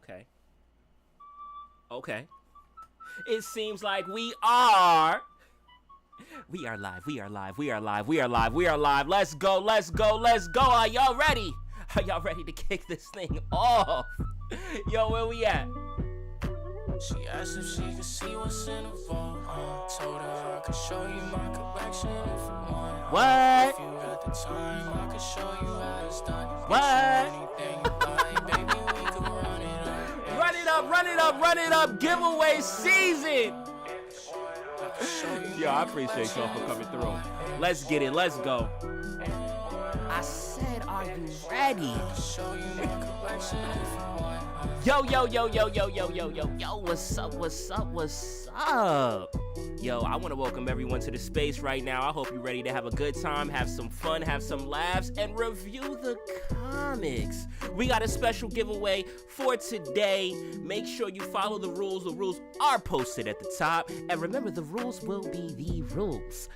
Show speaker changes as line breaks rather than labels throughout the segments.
Okay. Okay. It seems like we are. We are live. We are live. We are live. We are live. We are live. Let's go. Let's go. Let's go. Are y'all ready? Are y'all ready to kick this thing off? Yo, where we at?
She asked if she could see what's in the vault. Told her I could show you my collection if you want.
What?
If you got the time, I could show you how it's done.
What?
Anything you like, baby, we could run it up.
Run it up, run it up, run it up. Giveaway season. Yo, I appreciate y'all for coming through. Let's get it. Let's go. I said, are you ready? Yo, yo, yo, yo, yo, yo, yo, yo, yo, what's up, what's up, what's up? Yo, I want to welcome everyone to the space right now. I hope you're ready to have a good time, have some fun, have some laughs, and review the comics. We got a special giveaway for today. Make sure you follow the rules. The rules are posted at the top. And remember, the rules will be the rules.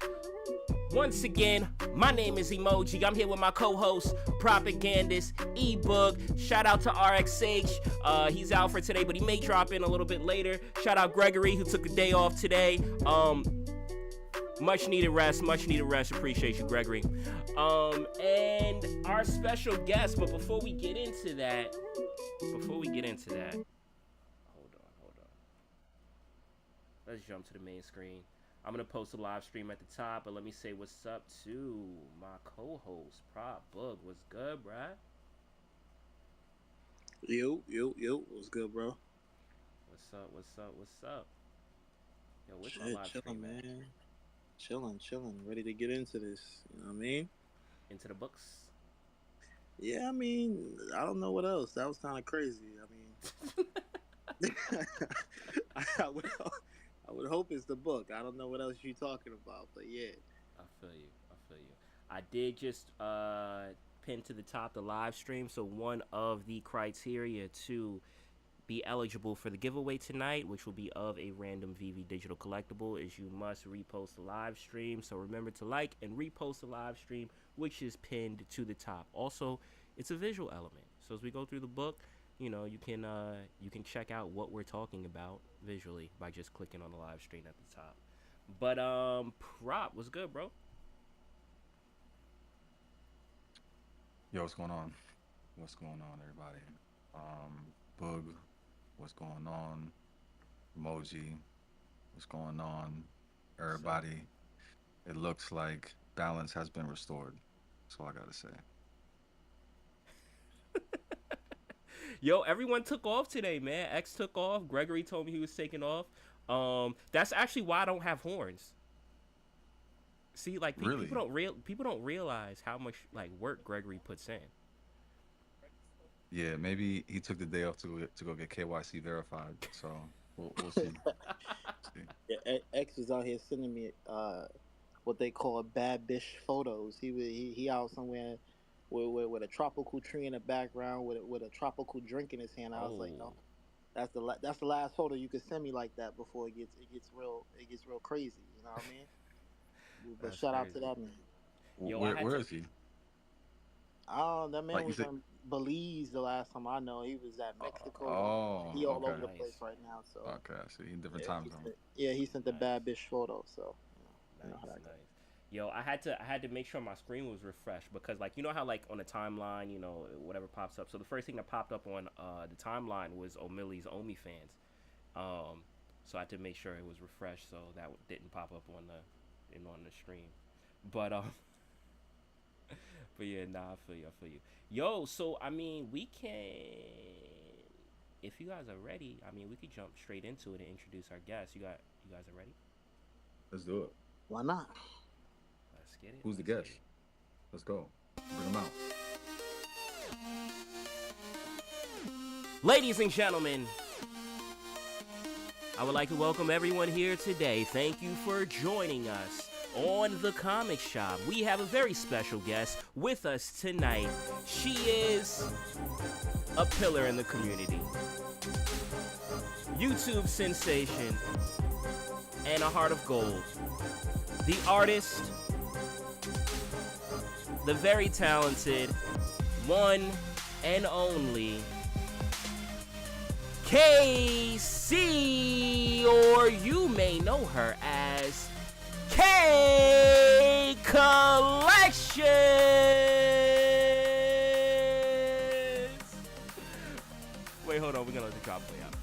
Once again, my name is Emoji. I'm here with my co-host, propagandist, ebook. Shout out to RXH. He's out for today, but he may drop in a little bit later. Shout out Gregory, who took a day off today. Much needed rest. Appreciate you, Gregory. And our special guest. But before we get into that, hold on. Let's jump to the main screen. I'm going to post a live stream at the top, but let me say what's up to my co-host, Prop Book. What's good, bruh?
Yo. What's good, bro?
What's up? Yo, what's my live
chilling,
stream,
man? Chilling. Ready to get into this. You know what I mean?
Into the books?
Yeah, I mean, I don't know what else. That was kind of crazy. I mean, I would hope it's the book. I don't know what else you're talking about, but yeah.
I feel you. I did just pin to the top the live stream, so one of the criteria to be eligible for the giveaway tonight, which will be of a random VV digital collectible, is you must repost the live stream. So remember to like and repost the live stream, which is pinned to the top. Also, it's a visual element. So as we go through the book, you know, you can check out what we're talking about visually by just clicking on the live stream at the top. But Prop, what's good, bro?
Yo, what's going on? Everybody? Boog, what's going on? Emoji, what's going on? Everybody, it looks like balance has been restored. That's all I gotta say.
Yo, everyone took off today, man. X took off. Gregory told me he was taking off. That's actually why I don't have horns. See, like
Really?
people don't realize how much like work Gregory puts in.
Yeah, maybe he took the day off to go get KYC verified. So we'll see.
Yeah, X was out here sending me what they call bad bitch photos. He out somewhere with a tropical tree in the background with a tropical drink in his hand. I was like, no, that's the last photo you could send me like that before it gets real crazy. You know what I mean? But
That's
shout out
crazy.
to that man.
Yo,
Where is he?
That man
Like,
was in Belize the last time I know. He was at Mexico.
Oh,
He all
okay.
over the place right now. So
Okay, I see. In different
yeah,
time zones.
he sent the
Nice.
bad bitch photo. So you know how
Nice.
that goes.
Yo, I had to make sure my screen was refreshed because, like, you know how, like, on the timeline, you know, whatever pops up. So the first thing that popped up on the timeline was O'Malley's OnlyFans. So I had to make sure it was refreshed so that didn't pop up on the stream. But but yeah, nah, I feel you. Yo, so I mean, we can, if you guys are ready, I mean, we could jump straight into it and introduce our guests. You guys are ready?
Let's do it.
Why not?
Let's get it.
Who's the
Let's
guest?
get it.
Let's go. Bring him out.
Ladies and gentlemen, I would like to welcome everyone here today. Thank you for joining us on The Comic Shop. We have a very special guest with us tonight. She is a pillar in the community, YouTube sensation, and a heart of gold. The artist, the very talented, one and only KC, or you may know her as Kcollections. Wait, hold on. We're gonna let the drop play out.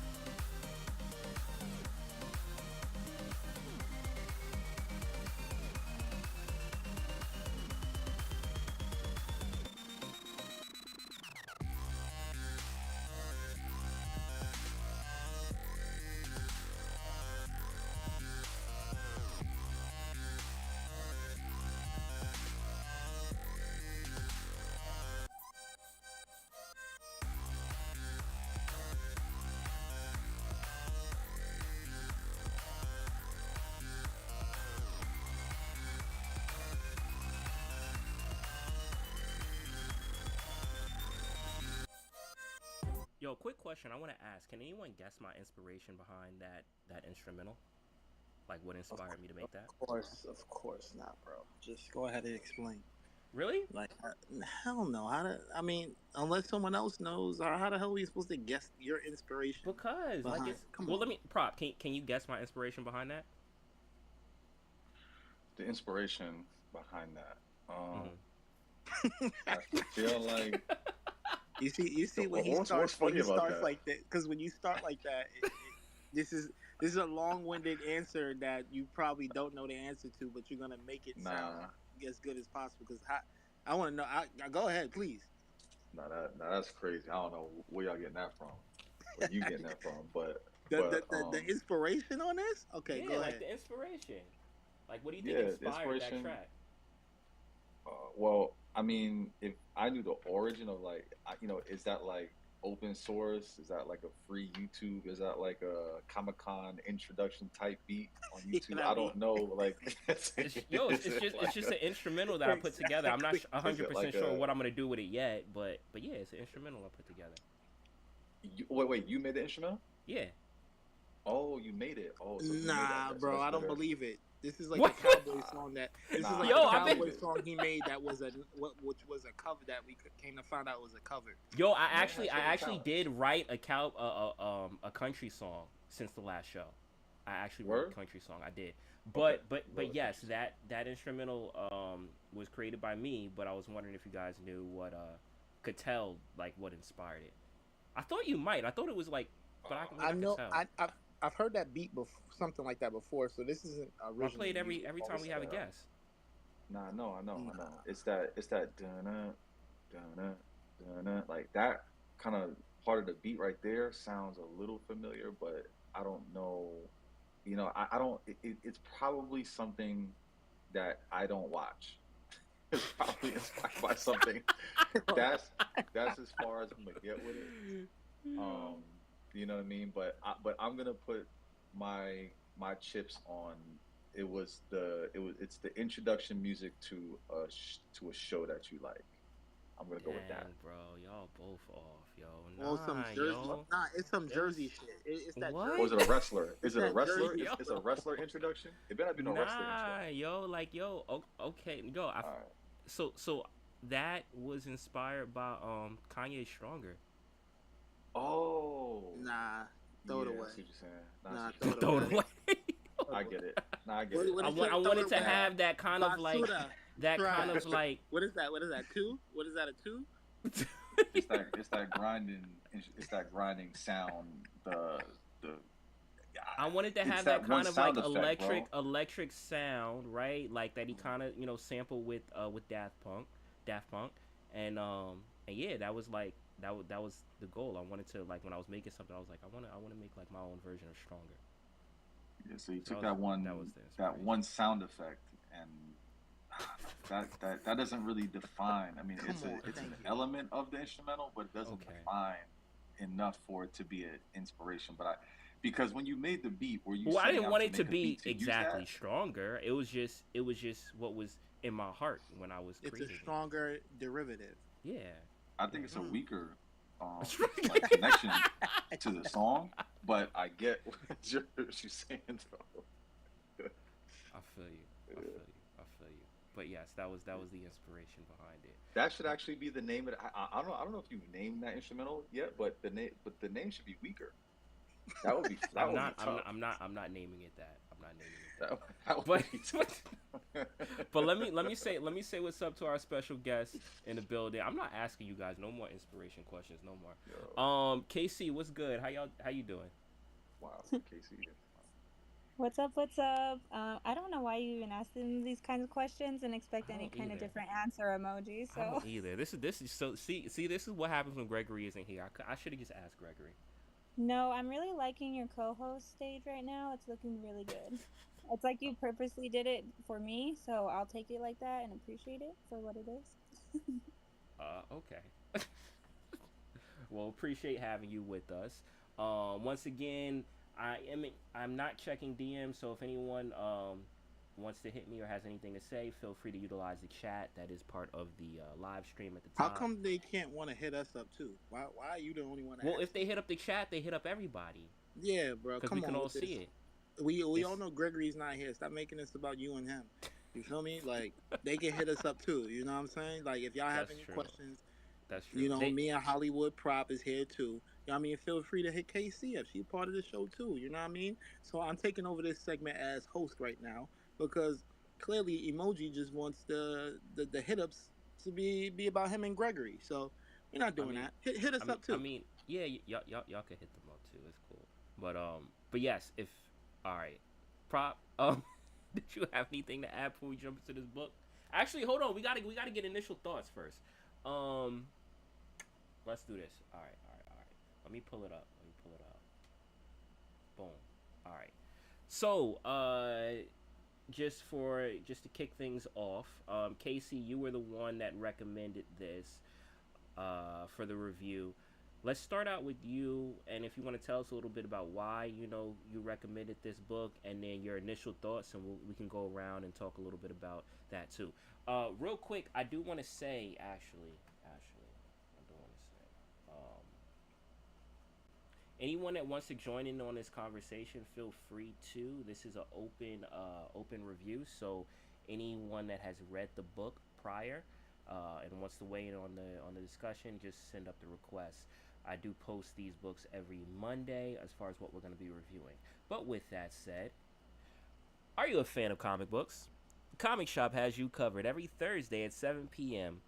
Yo, quick question. I want to ask: can anyone guess my inspiration behind that instrumental? Like, what inspired me to make that?
Of course not, bro. Just go ahead and explain.
Really?
Like, hell no. I mean, unless someone else knows, or how the hell are we supposed to guess your inspiration?
Because
behind?
like it's
Come
well.
on.
Let me prop. Can you guess my inspiration behind that?
The inspiration behind that.
Mm-hmm.
I feel like
You see when he
what's
starts
funny about
starts
that?
like that, because when you start like that, this is a long-winded answer that you probably don't know the answer to, but you're gonna make it sound
Nah,
as good as possible. Because I want to know. I go ahead, please.
that's crazy. I don't know where y'all getting that from, where you getting that from, but
The, the
but
the the inspiration on this. Okay,
Yeah,
go
like
ahead.
the inspiration. Like, what do you think
yeah, the
inspired that
inspiration.
track?
Well, I mean, if I knew the origin of like, is that like open source? Is that like a free YouTube? Is that like a Comic Con introduction type beat on
You
YouTube?
know what
I
I mean?
don't know. Like,
It's
is it
just
like
an instrumental that I put together. I'm not
Exactly.
is
hundred
it like
percent sure what I'm gonna do with it yet, but yeah, it's an instrumental I put together.
wait, you made the instrumental?
Yeah.
Oh, you made it. Oh, so he made that.
Nah,
So
bro,
that's
I don't
better.
believe it. This is like a
What?
cowboy song that. This is
Nah,
like
I
a
Yo,
can't
I've been.
believe
cowboy
it.
song he made that was which was a cover that we came to find out was a cover.
Yo,
Man has
I
hidden
actually
talents.
did write a country song since the last show. I actually wrote
Word?
a country song. I did,
Okay.
but yes, that instrumental was created by me. But I was wondering if you guys knew what could tell like what inspired it. I thought you might. I thought it was like, but
I
I could
know.
tell.
I've heard that beat before, something like that before. So this isn't
Well, I play
originally
it
music
every
for
time
me.
we have a guest.
Nah, I know.
Nah.
It's that dun like that kind of part of the beat right there sounds a little familiar, but I don't know. I don't. It's probably something that I don't watch. It's probably inspired by something. That's that's as far as I'm gonna get with it. Um, you know what I mean? But I'm gonna put my chips on. It's the introduction music to to a show that you like. I'm gonna go with that.
Dang, bro, y'all both off, yo.
Well, some
Nah,
Jersey.
yo.
Nah, it's some
It was
Jersey shit. It's that
Or
what?
is
Jersey.
it a wrestler?
It's
Is it a
that
wrestler?
Jersey.
It's a wrestler introduction. It better not be no wrestler intro.
Nah, yo, like yo, okay, yo.
All right.
So that was inspired by Kanye Stronger.
Oh,
Nah, throw it
yeah.
away.
I see what you're saying. Nah, I
Nah,
see what
throw it
you're
Throw
away.
it
saying.
away.
I get it. Nah, I get it.
What is
I
throw
wanted
it
to
away?
have that kind of like
Basuda.
that kind
Trash.
of like
What is that? What is that? Two? What is that? A two?
It's that grinding sound. The
I wanted to
it's
have that
that one
kind of like
sound effect, bro.
electric sound, right? Like that he kind of sampled with Daft Punk, and yeah, that was like that was the goal. I wanted to like when I was making something, I was like I want to make like my own version of Stronger.
Yeah, so you took
That
that
was the
that
inspiration.
one sound effect and that doesn't really define. I mean,
Come on,
it's
thank
an
you.
element of the instrumental, but it doesn't
Okay.
define enough for it to be an inspiration. Because when you made the beat, were you
Well, I
setting
didn't
out
want
to
it to
make a
be
beat to use
exactly
that?
stronger. It was just what was in my heart when I was
It's a
creating
stronger derivative.
it. Yeah.
I think it's a
Mhm.
weaker like connection to the song, but I get what you're saying though.
I feel you. I feel you. I feel you. But yes, that was the inspiration behind it.
That should actually be the name of it. I don't know if you've named that instrumental yet, but the name should be weaker. That would be that
I'm
would be
not. I'm not.
tough.
I'm not naming it that. I'm not naming it that.
That would
But
be tough.
but let me say what's up to our special guest in the building. I'm not asking you guys no more inspiration questions no more.
Yo,
KC, what's good? How you doing?
wow, Casey.
What's up? What's up? I don't know why you even asked them these kinds of questions and expect
I
any
don't
kind of
either.
different answer emoji.
I don't
So,
either. This is so see this is what happens when Gregory isn't here. I should have just asked Gregory.
no, I'm really liking your co-host stage right now. It's looking really good. It's like you purposely did it for me, so I'll take it like that and appreciate it for what it is.
Okay. Well, appreciate having you with us. Once again, I'm not checking DMs, so if anyone wants to hit me or has anything to say, feel free to utilize the chat. That is part of the live stream at the
How
top.
come they can't want to hit us up too? Why are you the only one
Well, if
asking?
they hit up the chat, they hit up everybody
Yeah, bro,
because we
come
can
on
all
with
see
this.
it.
We all
It's
know Gregory's not here. Stop making this about you and him. You feel me? Like they can hit us up too. You know what I'm saying? Like if y'all have
that's
any
true.
questions,
That's true.
you know,
They
me and Hollywood Prop is here too. You know what I mean? Feel free to hit KC up. She's part of the show too. You know what I mean? So I'm taking over this segment as host right now because clearly Emoji just wants the hit ups to be about him and Gregory. So we're not
I
doing
mean,
that. Hit us up
I
too.
mean, yeah, y'all can hit them up too. It's cool. But yes, if all right, prop. Did you have anything to add before we jump into this book? Actually, hold on. We gotta get initial thoughts first. Um, let's do this. All right. Let me pull it up. Let me pull it up. Boom. All right. So, just to kick things off, Casey, you were the one that recommended this for the review. Let's start out with you, and if you want to tell us a little bit about why you recommended this book, and then your initial thoughts, and we can go around and talk a little bit about that too. Real quick, I do want to say, actually, I do want to say, anyone that wants to join in on this conversation, feel free to. This is an open review, so anyone that has read the book prior and wants to weigh in on the discussion, just send up the request. I do post these books every Monday as far as what we're going to be reviewing. But with that said, are you a fan of comic books? The Comic Shop has you covered every Thursday at 7 p.m.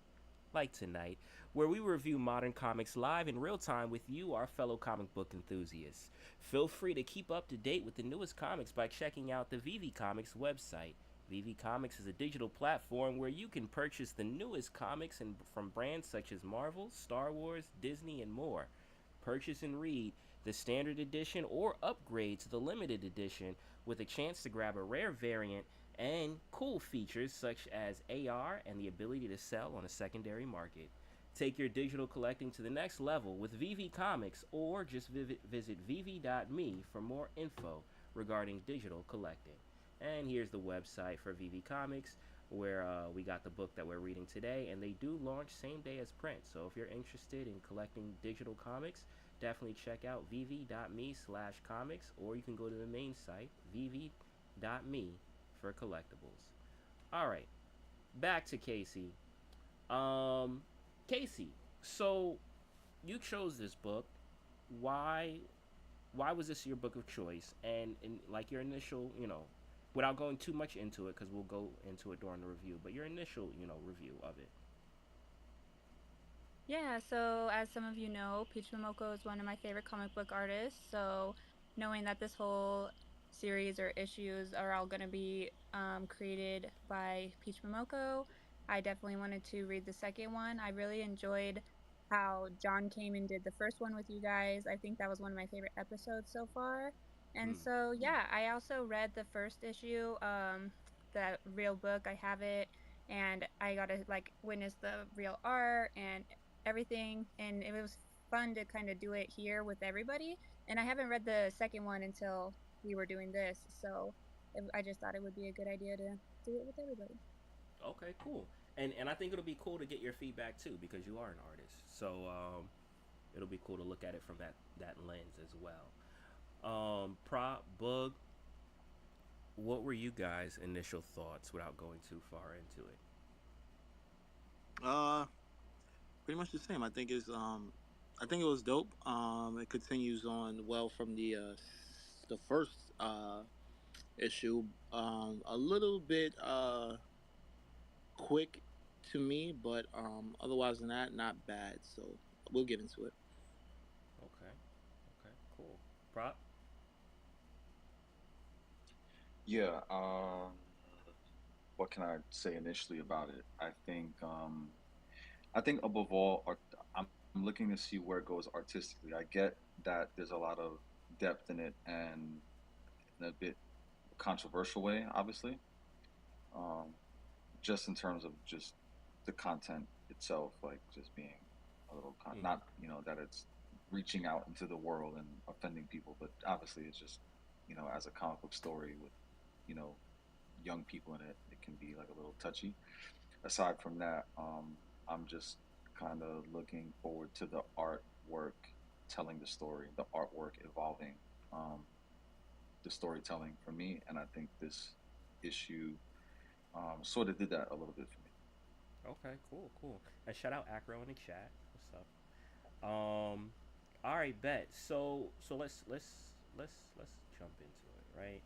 like tonight, where we review modern comics live in real time with you, our fellow comic book enthusiasts. Feel free to keep up to date with the newest comics by checking out the VV Comics website. VV Comics is a digital platform where you can purchase the newest comics from brands such as Marvel, Star Wars, Disney, and more. Purchase and read the standard edition or upgrade to the limited edition with a chance to grab a rare variant and cool features such as AR and the ability to sell on a secondary market. Take your digital collecting to the next level with VV Comics or just visit vv.me for more info regarding digital collecting. And here's the website for VV Comics where we got the book that we're reading today, and they do launch same day as print. So if you're interested in collecting digital comics, definitely check out vv.me/comics, or you can go to the main site, vv.me, for collectibles. All right, back to Casey. Um, Casey, so you chose this book. Why? Why was this your book of choice? And like your initial, without going too much into it, because we'll go into it during the review. But your initial, review of it.
yeah, so as some of you know, Peach Momoko is one of my favorite comic book artists. So, knowing that this whole series or issues are all going to be created by Peach Momoko, I definitely wanted to read the second one. I really enjoyed how John came and did the first one with you guys. I think that was one of my favorite episodes so far. And
Hmm.
so, yeah, I also read the first issue, the real book. I have it, and I got to like witness the real art and everything, and it was fun to kind of do it here with everybody. And I haven't read the second one until we were doing this, so I just thought it would be a good idea to do it with everybody.
Okay, cool. And I think it'll be cool to get your feedback too, because you are an artist. So it'll be cool to look at it from that lens as well. Prop Bug, what were you guys' initial thoughts without going too far into it?
Uh, Pretty much the same. I think it's I think it was dope. It continues on well from the first issue. A little bit quick to me, but otherwise than that, not bad. So we'll get into it.
Okay. Okay. Cool. Prop.
Yeah. What can I say initially about it? I think above all, I'm looking to see where it goes artistically. I get that there's a lot of depth in it and in a bit controversial way, obviously. Um, just in terms of just the content itself, like just being a little
Mm-hmm.
not that it's reaching out into the world and offending people, but obviously it's just as a comic book story with you know young people in it, it can be like a little touchy. Aside from that, I'm just kind of looking forward to the artwork telling the story, the artwork evolving um, the storytelling for me, and I think this issue sort of did that a little bit for me.
Okay. Cool. Cool. And shout out Acro in the chat. What's up? All right, bet. So let's jump into it, right?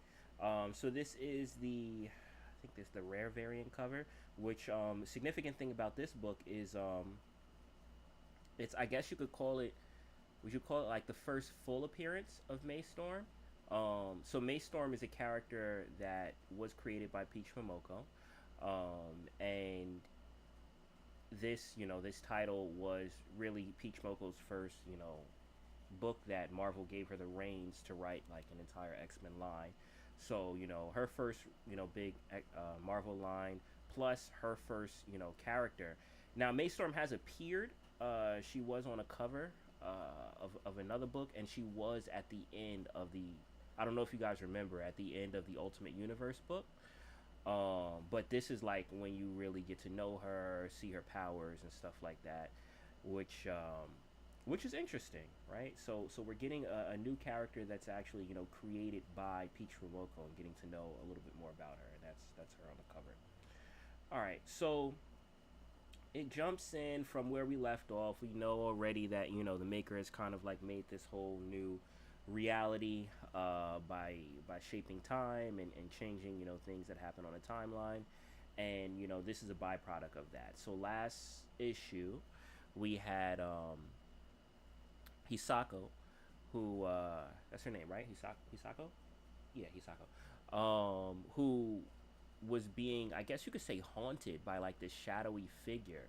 So this is I think this is the rare variant cover. Which significant thing about this book is it's, I guess you could call it, would you call it like the first full appearance of May Storm? So May Storm is a character that was created by Peach Momoko, and this title was really Peach Moko's first, book that Marvel gave her the reins to write like an entire X-Men line. So, her first, big Marvel line, plus her first, character. Now, Maystorm has appeared. She was on a cover of another book, and she was at the end of the. I don't know if you guys remember at the end of the Ultimate Universe book. But this is like when you really get to know her, see her powers and stuff like that, which which is interesting, right? So we're getting a new character that's actually created by Peach Momoko and getting to know a little bit more about her, and that's her on the cover. All right, so it jumps in from where we left off. We know already that the maker has kind of like made this whole new reality by shaping time and changing things that happen on a timeline, and this is a byproduct of that. So last issue we had Hisako, who that's her name, right? Hisako, yeah, Hisako, who was being, I guess you could say, haunted by like this shadowy figure,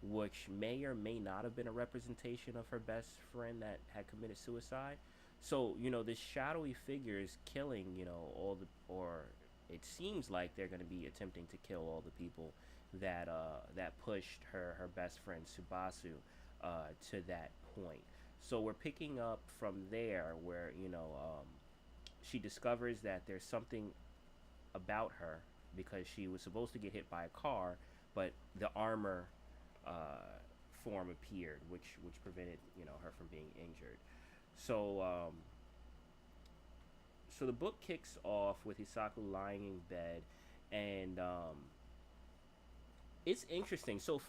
which may or may not have been a representation of her best friend that had committed suicide. So this shadowy figure is killing all the, or it seems like they're going to be attempting to kill all the people that pushed her best friend Subasu to that point. So we're picking up from there where she discovers that there's something about her because she was supposed to get hit by a car, but the armor form appeared, which prevented her from being injured. So so the book kicks off with Hisaku lying in bed, and it's interesting. So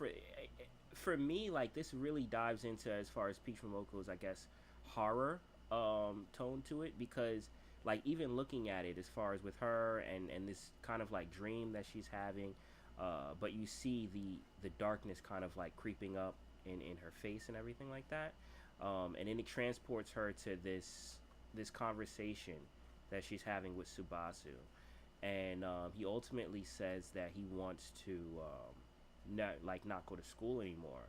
for me, like this really dives into as far as Peach Momoko's, I guess, horror tone to it, because like even looking at it as far as with her and this kind of like dream that she's having, but you see the darkness kind of like creeping up in her face and everything like that, and then it transports her to this conversation that she's having with Subasu, and he ultimately says that he wants to not go to school anymore,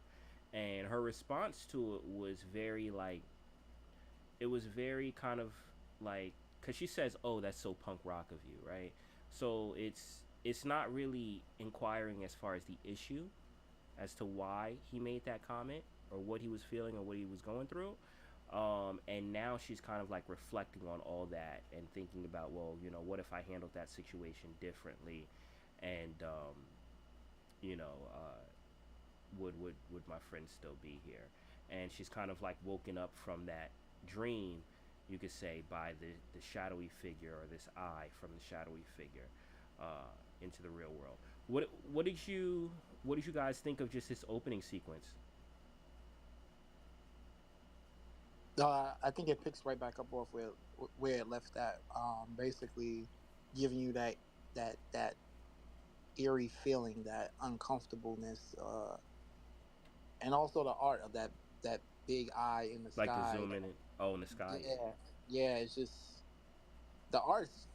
and her response to it was very like, it was very kind of like, because she says, "Oh, that's so punk rock of you," right? So it's not really inquiring as far as the issue as to why he made that comment or what he was feeling or what he was going through. And now she's kind of like reflecting on all that and thinking about, well, what if I handled that situation differently, and you know, would my friend still be here? And she's kind of like woken up from that dream, you could say, by the shadowy figure, or this eye from the shadowy figure into the real world. What did you guys think of just this opening sequence?
I think it picks right back up off where it left at. Basically, giving you that eerie feeling, that uncomfortableness, and also the art of that big eye in the
Like the
sky.
zoom in it. Oh, in the sky. Yeah.
Yeah, yeah. It's just the art's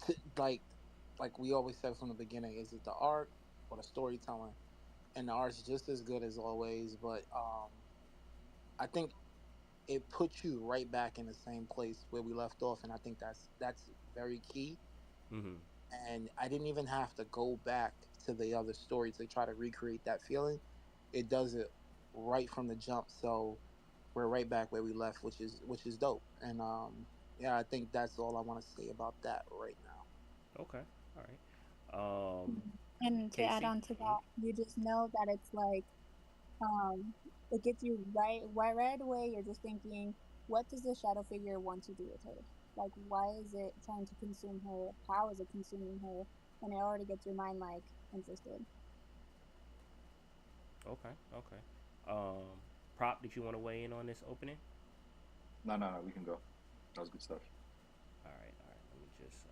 like we always said from the beginning. Is it the art or the storytelling? And the art's just as good as always, but I think it puts you right back in the same place where we left off, and I think that's very key.
Mm-hmm.
And I didn't even have to go back to the other story to try to recreate that feeling. It does it right from the jump, so we're right back where we left, which is dope. And yeah, I think that's all I want to say about that right now.
Okay. All right. Um,
And to add
Casey.
on to that, you just know that it's like um it gets you right away. You're just thinking, what does the shadow figure want to do with her? Like, why is it trying to consume her? How is it consuming her? And it already gets your mind like interested.
Okay. Okay. Prop. Did you want to weigh in on this opening?
No, no, no. We can go. That was good stuff.
All right. All right. Let me just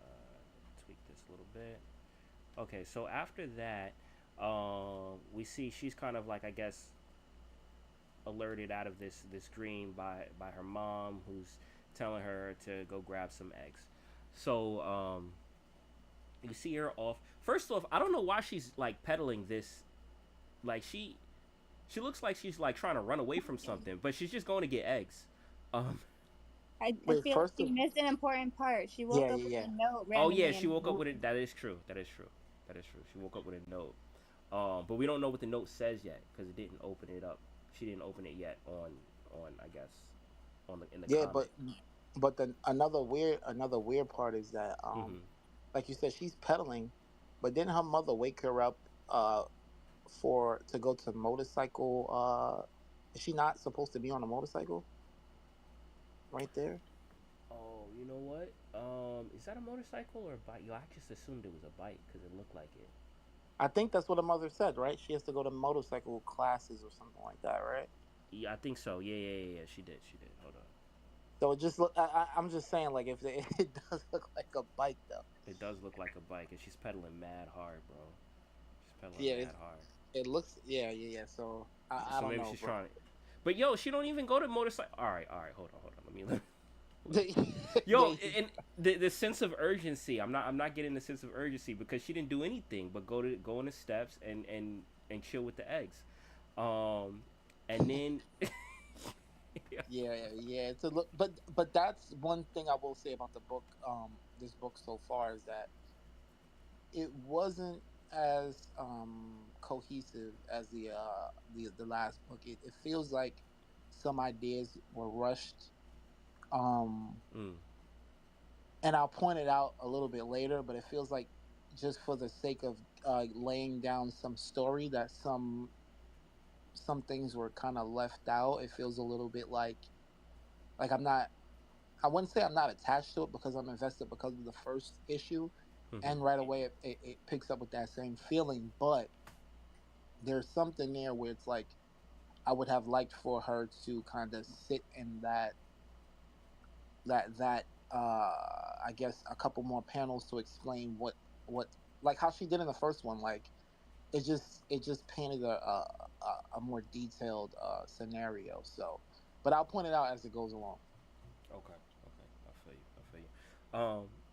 tweak this a little bit. Okay. So after that, we see she's kind of like, I guess, alerted out of this dream by her mom, who's telling her to go grab some eggs. So you see her off. First off, I don't know why she's like peddling this. Like she looks like she's like trying to run away from something, but she's just going to get eggs. Um.
I
Wait,
feel like
first
she
of
missed an important part. She woke
yeah,
up
yeah,
with a
yeah.
note
Oh yeah,
randomly
she
in the
woke up with it.
movie.
That is true. That is true. That is true. She woke up with a note. But we don't know what the note says yet because it didn't open it up. She didn't open it yet on I guess on the in the
Yeah,
comic.
but then another weird part is that
Mm-hmm.
like you said, she's pedaling, but didn't her mother wake her up for to go to motorcycle? Is she not supposed to be on a motorcycle right there?
Oh, you know what? Is that a motorcycle or a bike? Yo, I just assumed it was a bike because it looked like it.
I think that's what her mother said, right? She has to go to motorcycle classes or something like that, right?
Yeah, I think so. Yeah, yeah, yeah, yeah. She did. She did. Hold on.
So it just look. I'm just saying, like, if it does look like a bike, though.
It does look like a bike, and she's pedaling mad hard, bro. She's pedaling
Yeah,
mad hard.
it looks. Yeah, yeah, yeah. So I
So
don't
maybe
know,
she's
bro.
trying to. But yo, she don't even go to motorcycle. All right. Hold on.
They,
Yo,
they,
and the sense of urgency. I'm not getting the sense of urgency because she didn't do anything but go in the steps and chill with the eggs. Um, and then
yeah, yeah. It's a look, but that's one thing I will say about the book. This book so far is that it wasn't as cohesive as the last book. It feels like some ideas were rushed. Um,
mm,
and I'll point it out a little bit later, but it feels like just for the sake of laying down some story that some things were kind of left out. It feels a little bit like I'm not. I wouldn't say I'm not attached to it because I'm invested because of the first issue,
mm-hmm.
and right away it picks up with that same feeling. But there's something there where it's like I would have liked for her to kind of sit in that I guess a couple more panels to explain what like how she did in the first one. Like it just painted a more detailed scenario. So, but I'll point it out as it goes along.
Okay, okay, I feel you. I feel you.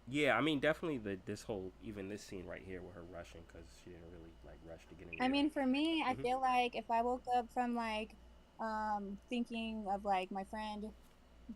Yeah, I mean, definitely this whole even this scene right here with her rushing because she didn't really like rush to get
I
anywhere.
mean, for me, I
Mm-hmm.
feel like if I woke up from like thinking of like my friend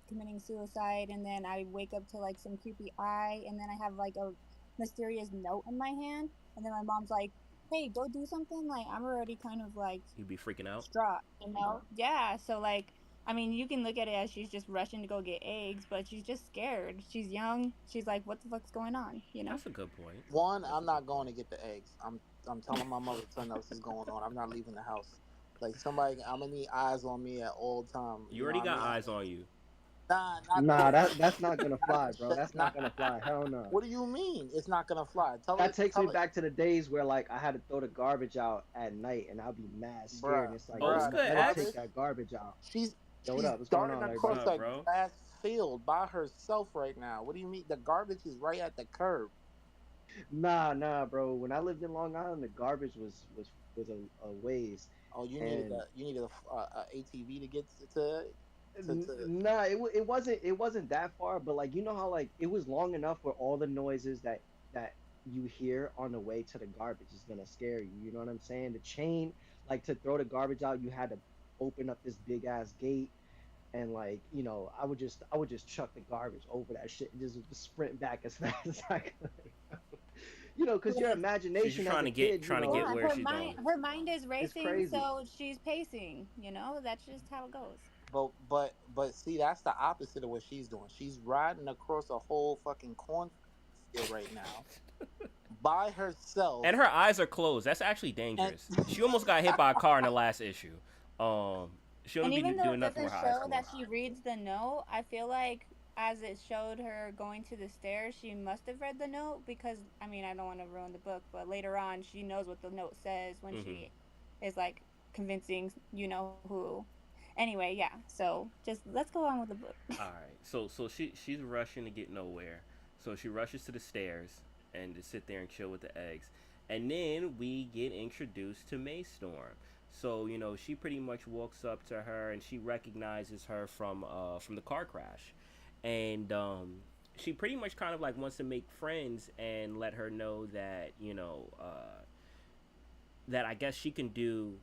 committing suicide and then I wake up to like some creepy eye and then I have like a mysterious note in my hand and then my mom's like, "Hey, go do something." Like I'm already kind of like
You'd be freaking out.
distraught, you know? Yeah, so like I mean, you can look at it as she's just rushing to go get eggs, but she's just scared. She's young. She's like, "What the fuck's going on?" You know?
That's a good point.
One,
That's
I'm
a good
not going
point.
to get the eggs. I'm telling my mother something else is going on. I'm not leaving the house. Like somebody, I'm gonna need eyes on me at all time.
You
You know
already
what I
got
mean?
eyes on you.
Nah,
Nah, that's not gonna fly, bro. That's not
not.
gonna fly. Hell no.
What do you mean? It's not gonna fly. Tell
That
it.
takes me
Tell it,
back to the days where like I had to throw the garbage out at night and I'll be mad scared. And
bruh,
it's like,
Oh,
yo,
what's
bruh.
good,
let her
Tell
take
this.
X?
that garbage out.
She's
Yo, what
she's
up? What's going
darting
on,
What's
across
everybody?
up,
that
bro?
glass field by herself right now. What do you mean? The garbage is right at the curb.
Nah, bro. When I lived in Long Island, the garbage was a ways,
Oh,
and
you needed a ATV to get to.
Nah, it wasn't that far, but like you know how like it was long enough where all the noises that you hear on the way to the garbage is gonna scare you. You know what I'm saying? The chain, like to throw the garbage out, you had to open up this big ass gate, and like I would just chuck the garbage over that shit and just sprint back as fast as I could. Because your
She's just
imagination as a kid,
trying to get
Yeah,
where
her
she's
mind
going.
her mind is
it's
racing,
crazy.
so she's pacing. That's just how it goes.
But see, that's the opposite of what she's doing. She's riding across a whole fucking cornfield right now by herself,
And her eyes are closed. That's actually
and
dangerous. She almost got hit by a car in the last issue. She
And
only be
even though
doing
it
nothing
doesn't
with her eyes
show that
closed.
she reads the note, I feel like as it showed her going to the stairs, she must have read the note because I mean I don't want to ruin the book, but later on she knows what the note says when
Hmm.
she is like convincing you know who. Anyway, yeah. So just let's go on with the book.
All right. So she's rushing to get nowhere. So she rushes to the stairs and to sit there and chill with the eggs. And then we get introduced to Maystorm. So she pretty much walks up to her and she recognizes her from the car crash, and she pretty much kind of like wants to make friends and let her know that that I guess she can do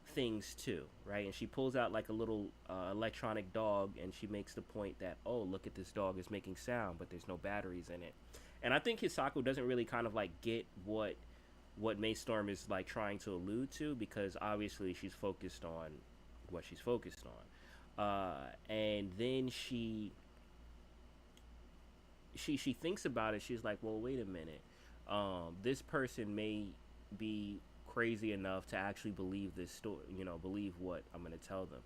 things too, right? And she pulls out like a little electronic dog, and she makes the point that, oh, look at this dog is making sound, but there's no batteries in it. And I think Hisako doesn't really kind of like get what Maystorm is like trying to allude to, because obviously she's focused on what she's focused on, and then she thinks about it. She's like, well, wait a minute, this person may be crazy enough to actually believe this story, believe what I'm going to tell them.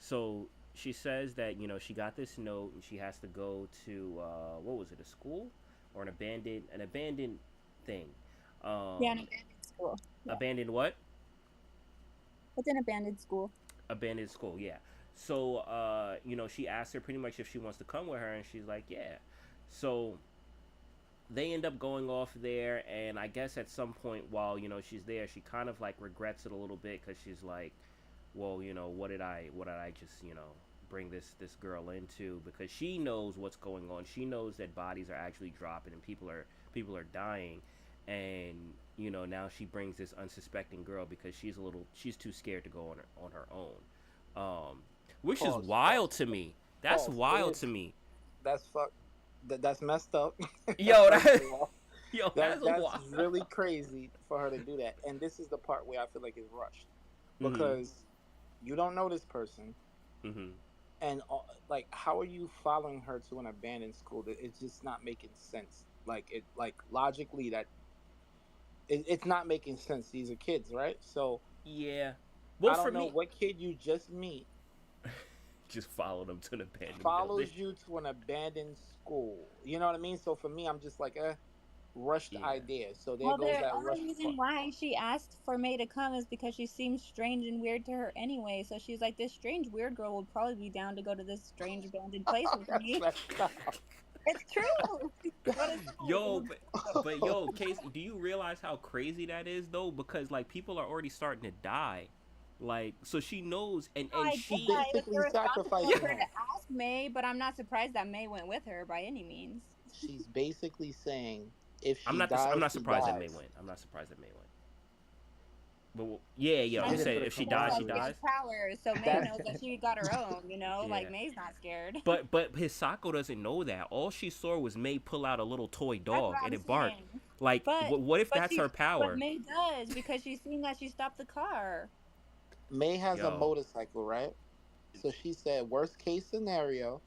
So she says that she got this note and she has to go to what was it, a school or an abandoned thing.
Yeah, an
um
abandoned school. Yeah,
Abandoned what?
it's an abandoned school.
Abandoned school, yeah. So she asked her pretty much if she wants to come with her, and she's like, yeah. So they end up going off there, and I guess at some point while she's there, she kind of like regrets it a little bit, because she's like, well, what did I just bring this girl into, because she knows what's going on. She knows that bodies are actually dropping and people are dying, and now she brings this unsuspecting girl because she's too scared to go on her own, which is
pause,
wild to me. That's
pause. It
wild
is
to me.
that's fuck that's messed up.
Yo,
First
that
of all,
yo, that's
that's
wild.
really crazy for her to do that. And this is the part where I feel like it's rushed
Mhm.
because you don't know this person,
Mhm.
and like, how are you following her to an abandoned school? It's just not making sense. Like logically, it's not making sense. These are kids, right? So
Yeah. Well,
I
for
don't know
me,
what kid you just meet
just follow them to an abandoned building.
follows you to an abandoned school. You know what I mean? So for me, I'm just like, rushed
Yeah.
idea. So there
Well,
goes
the
that
only
rush.
reason why she asked for May to come is because she seems strange and weird to her anyway. So she's like, this strange weird girl will probably be down to go to this strange abandoned place with
That's
me.
messed up.
It's true. What is
Yo, but yo, Casey, do you realize how crazy that is though? Because like people are already starting to die, like so she knows, and
I
She's
she,
get it's
basically
irresponsible of
sacrificing
her
her.
to ask May, but I'm not surprised that May went with her by any means.
She's basically saying if
I'm
she
not this, I'm
dies,
not
she
surprised that May
dies.
went. I'm not surprised that May went. But yeah,
She
yeah,
I
I'm
did
mean,
it
saying
for the
if she
May
dies,
has
she
camaraderie.
dies.
big powers, so May
That
knows that she got her own.
Yeah.
Like May's not scared.
But Hisako doesn't know that. All she saw was May pull out a little toy
That's
dog
what
and
I'm
it barked.
saying.
Like,
But
what if
but
that's
she
her
but
power?
May does because she's seen that she stopped the car.
May has a
Yo,
motorcycle, right? So she said, worst case scenario,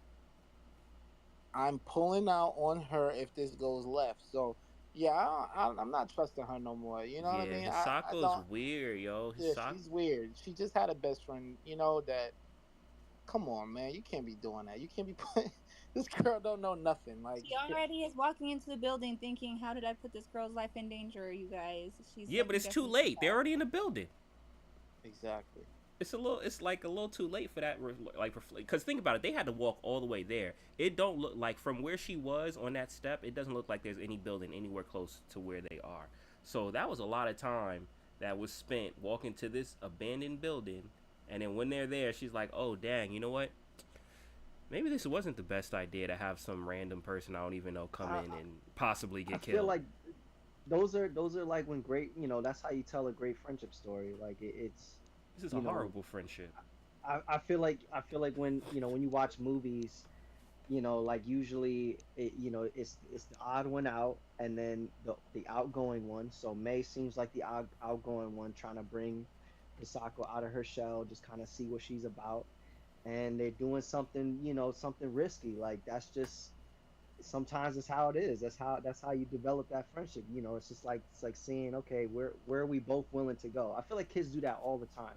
I'm pulling out on her if this goes left. So yeah, I'm not trusting her no more. You know what I
yeah,
mean? I
Hisako's
don't.
weird, yo.
Yeah,
Hisako.
she's weird. She just had a best friend. That. Come on, man. You can't be doing that. You can't be putting. This girl don't know nothing. Like,
She already is walking into the building thinking, "How did I put this girl's life in danger, you guys?" She's
Yeah, but
second
it's too
guessing
late. They're
herself.
already in the building.
exactly.
it's like a little too late for that, like, because think about it, they had to walk all the way there. It don't look like from where she was on that step, it doesn't look like there's any building anywhere close to where they are. So that was a lot of time that was spent walking to this abandoned building, and then when they're there, she's like, oh dang, you know what, maybe this wasn't the best idea to have some random person I don't even know come
I,
in and possibly
I
get
feel
killed.
like those are like when great, that's how you tell a great friendship story. Like it's,
This is a
you know,
horrible friendship.
I feel like when when you watch movies, like usually it's the odd one out, and then the outgoing one. So May seems like the outgoing one, trying to bring Hisako out of her shell, just kind of see what she's about, and they're doing something, something risky. Like that's just sometimes it's how it is. That's how you develop that friendship. It's just like it's like seeing, okay, where are we both willing to go. I feel like kids do that all the time.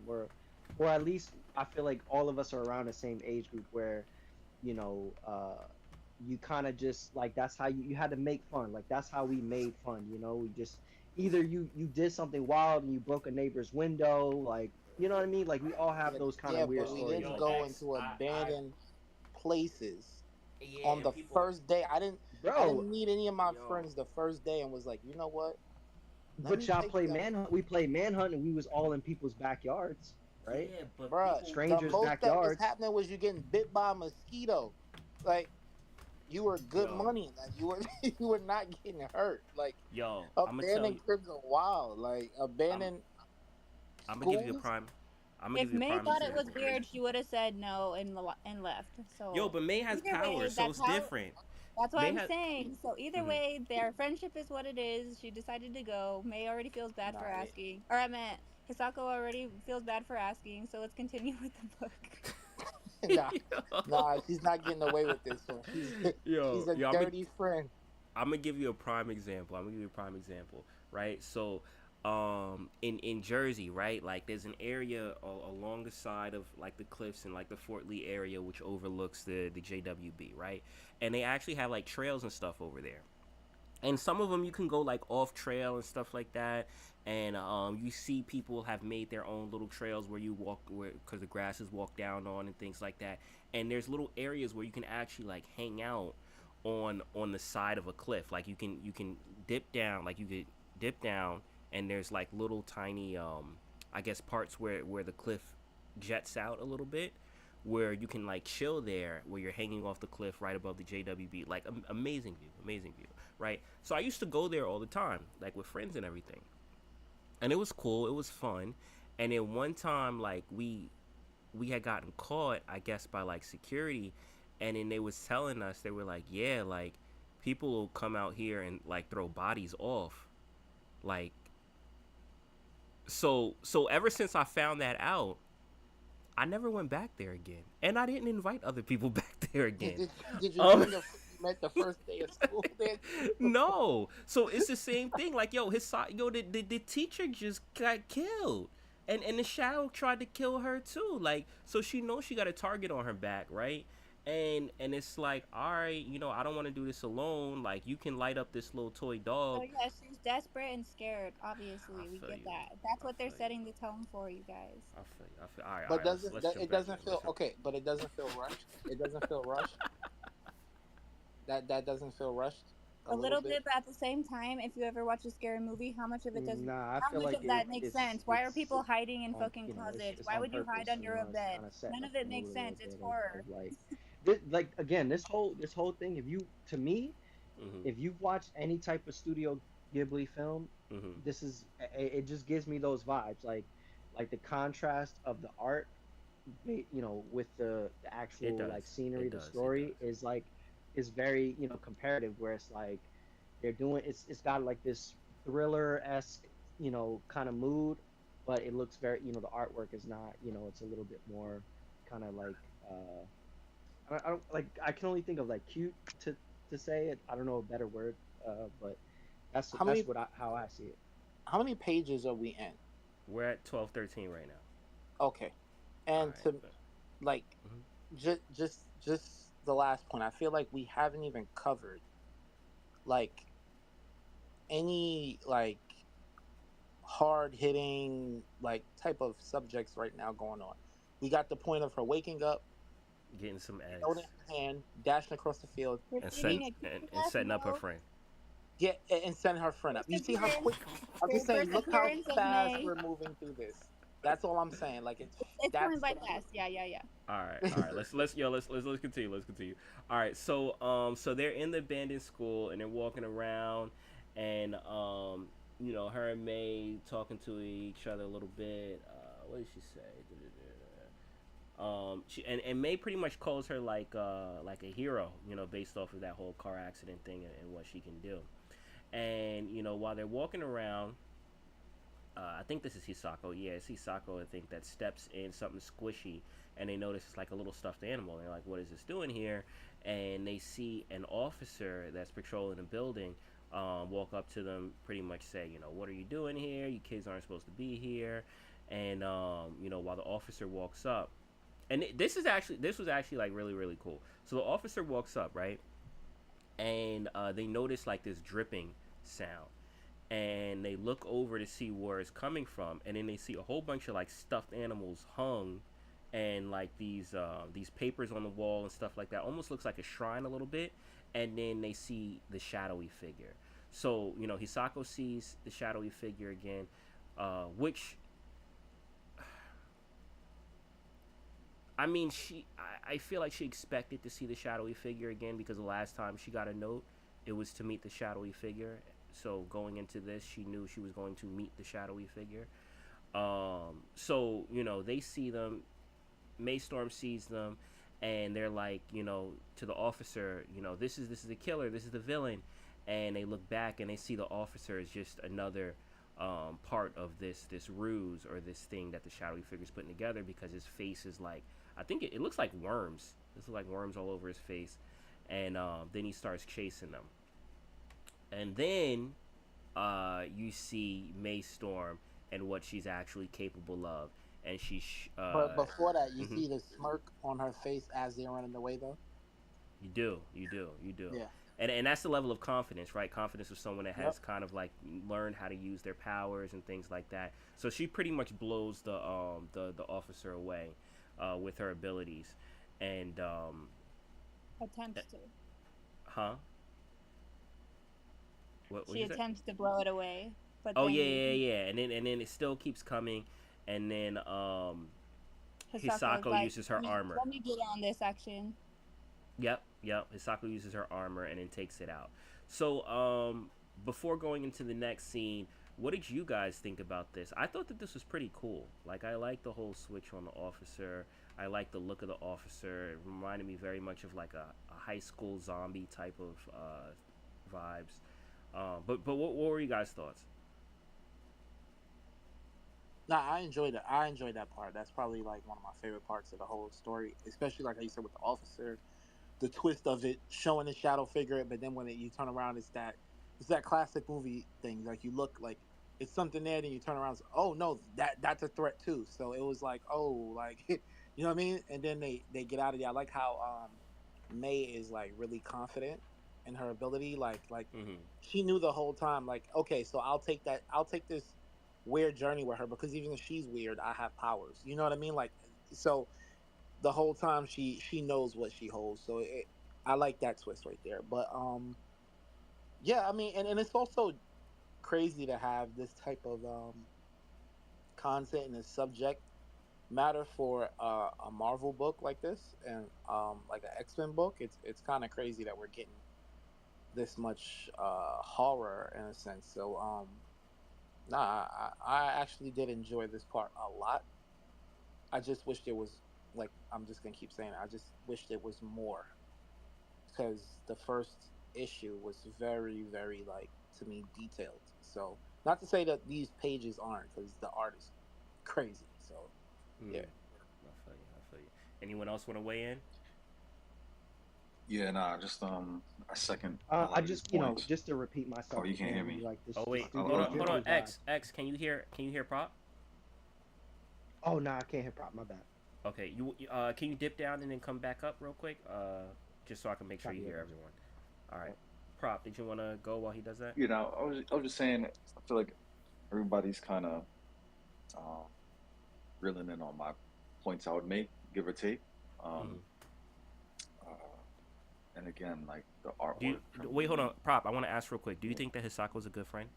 Or at least I feel like all of us are around the same age group where you know you kind of just like that's how you had to make fun. Like that's how we made fun. We just either you did something wild and you broke a neighbor's window, like you know what I mean. Like we all have
Yeah,
those kind of
yeah,
weird
but we
Yo,
stories
didn't
yo,
like
go
that.
X,
into abandoned places
yeah,
on
and
the
people,
first day. I
Bro,
didn't meet any of my
yo,
friends the first day and was like, you know what? Let
but
me
y'all
take
play
them.
manhunt. We played manhunt, and we was all in people's backyards, right?
yeah, but
Bruh,
people,
the
Strangers'
most that was
backyards.
happening was you getting bit by a mosquito. Like you were good
yo,
money. Like you were you were not getting hurt. Like
yo, I'm gonna tell
abandoned
you,
cribs are wild. Like
I'm,
abandoned
I'm gonna give you a
schools.
prime, I'm gonna
If
give you a
May
prime
thought it was
example.
weird, she would have said no and and left.
Yo,
So
but May has
either
powers,
way,
so it's different.
that's what
May
I'm
has,
saying. So either
mm-hmm.
way, their friendship is what it is. She decided to go. May already feels bad for
Nah,
asking, or I meant Hisako already feels bad for asking. So let's continue with the book.
nah, nah. She's not getting away with this one. She's
yo,
a
yo,
dirty friend.
I'm gonna give you a prime example. I'm gonna give you a prime example, right? So, in Jersey, right, like there's an area along the side of like the cliffs and like the Fort Lee area, which overlooks the JWB, right? And they actually have like trails and stuff over there, and some of them you can go like off trail and stuff like that, and you see people have made their own little trails where you walk where because the grass is walked down on and things like that, and there's little areas where you can actually like hang out on the side of a cliff, like you can dip down, like you could dip down, and there's like little tiny I guess parts where the cliff jets out a little bit, where you can like chill there where you're hanging off the cliff right above the JWB, like amazing view, right? So I used to go there all the time, like with friends and everything, and it was cool, it was fun. And then one time, like we had gotten caught, I guess, by like security, and then they was telling us, they were like, yeah, like people will come out here and like throw bodies off, like, so ever since I found that out, I never went back there again, and I didn't invite other people back there again.
Did you
Um,
bring your friend you met the first day of school? Then
no, so it's the same thing. Like, yo, the teacher just got killed, and the shadow tried to kill her too. Like, so she knows she got a target on her back, right? And it's like, all right, I don't want to do this alone. Like, you can light up this little toy
So
dog.
yeah, she's desperate and scared.
I
Obviously, we
feel
get
you.
that. That's
I
what they're
feel you.
setting the tone for, you guys.
I feel you. I feel. All right, all
but
right. Let's
it
jump back in.
doesn't
Let's
feel
jump.
okay. But it doesn't feel rushed. It doesn't feel rushed. That doesn't feel rushed a
A
little
little
bit.
bit, but at the same time, if you ever watch a scary movie, how much of it does,
Nah, I
how
feel
much
like
of that makes
it's
sense? Why are people hiding in
on,
fucking closets?
it's
Why
on
would you hide
purpose.
under a
It's
bed?
kind of setting
None
up
of
the
it
mood
makes
a little
sense. It's
bit
horror.
of like this, like again, this whole thing. If you to me,
Mhm.
if you've watched any type of Studio Ghibli film,
Mhm.
this is it just gives me those vibes, like the contrast of the art, with the
It
actual like
does.
scenery,
It
the
does. It
story
does.
is like is very comparative, where it's like they're doing it's got like this thriller esque kind of mood, but it looks very the artwork is not it's a little bit more kind of like uh I don't like I can only think of like cute to say it. I don't know a better word, but that's
How
that's
many
what how I see it.
how many pages are we in?
We're at 12:13 right now.
Okay,
All
and
right.
to like
Mhm.
just the last point. I feel like we haven't even covered like any like hard hitting like type of subjects right now going on. We got the point of her waking up,
Getting some
note in
eggs
her hand, dashing across the field,
We're
and
feeding
meet,
a kitty
and
last
setting up her
milk.
friend.
get and send her friend up.
First
You see how
appearance.
quick? I'm just saying.
First
Look how
appearance of
fast
May.
we're moving through this. That's all I'm saying. Like
It's going
that's
by
what I'm.
fast. Yeah, yeah, yeah.
All right. Let's continue. Let's continue. All right. So they're in the abandoned school and they're walking around, and her and May talking to each other a little bit. What did she say? She and May pretty much calls her like a hero, based off of that whole car accident thing and what she can do. And while they're walking around, I think this is Hisako. Yeah, it's Hisako. I think that steps in something squishy, and they notice it's like a little stuffed animal. And they're like, "What is this doing here?" And they see an officer that's patrolling the building walk up to them, pretty much say, "What are you doing here? You kids aren't supposed to be here." And while the officer walks up, and this was actually like really really cool. So the officer walks up, right, and they notice like this dripping sound, and they look over to see where it's coming from, and then they see a whole bunch of like stuffed animals hung, and like these papers on the wall and stuff like that. Almost looks like a shrine a little bit, and then they see the shadowy figure. So Hisako sees the shadowy figure again, which I mean, I feel like she expected to see the shadowy figure again because the last time she got a note, it was to meet the shadowy figure. So going into this, she knew she was going to meet the shadowy figure. So they see them. Maystorm sees them, and they're like, to the officer, this is the killer, this is the villain, and they look back and they see the officer is just another part of this ruse or this thing that the shadowy figure's putting together because his face is like, I think it looks like worms. This looks like worms all over his face, and then he starts chasing them, and then you see Maystorm and what she's actually capable of, and
But before that, you
mhm.
see the smirk on her face as they're running away, though.
You do.
Yeah.
And that's the level of confidence, right? Confidence of someone that
Yep.
has kind of like learned how to use their powers and things like that. So she pretty much blows the officer away with her abilities, and
Attempts to.
huh? What
She
you say?
attempts to blow it away, but
Oh yeah,
then
yeah, yeah. And then it still keeps coming, and then
Hisako's
Hisako
like,
uses her armor.
let me get on this action.
Yep. Hisako uses her armor and then takes it out. So, before going into the next scene, what did you guys think about this? I thought that this was pretty cool. Like, I like the whole switch on the officer. I like the look of the officer. It reminded me very much of like a high school zombie type of vibes. But what were you guys' thoughts?
Nah, I enjoyed it. I enjoyed that part. That's probably like one of my favorite parts of the whole story, especially like how you said with the officer, the twist of it showing the shadow figure, but then when you turn around, it's that classic movie thing. Like you look like it's something there, then you turn around, oh no, that's a threat too. So it was like, oh, like you know what I mean. And then they get out of there. I like how May is like really confident in her ability. Like
Mm-hmm.
she knew the whole time. Like okay, so I'll take that. I'll take this weird journey with her because even if she's weird, I have powers. You know what I mean? Like so the whole time she knows what she holds. So I like that twist right there. But yeah, I mean, and it's also crazy to have this type of content and this subject matter for a Marvel book like this and like an X-Men book. It's kind of crazy that we're getting this much horror in a sense. So nah, I actually did enjoy this part a lot. I just wish there was like I'm just gonna keep saying it. I just wish there was more because the first issue was very very like to me detailed. So not to say that these pages aren't because the art is crazy. So
Mm.
yeah.
I feel you. I feel you. Anyone else want to weigh in?
Yeah, nah, just I second a
I
lot of these
just
points.
just to repeat
Oh,
myself
you can't hear
again,
me.
like
Oh
the
wait,
Oh,
hold
Studio
on,
oh,
hold on.
Ghibli
okay.
vibe.
X, can you hear? Can you hear Prop?
Oh no, I can't hit prop. My bad.
Okay, can you dip down and then come back up real quick? Just so I can make sure you
Copy that.
hear everyone. All right,
Yep.
Prop, did you want to go while he does that?
I was just saying, I feel like everybody's kind of uh, reeling in on my points I would make, give or take. Um,
Hmm.
uh, and again, like the
Do you
artwork for
wait? Hold on,
me,
prop. I want to ask real quick. Do you
yeah,
think that Hisako's a good friend?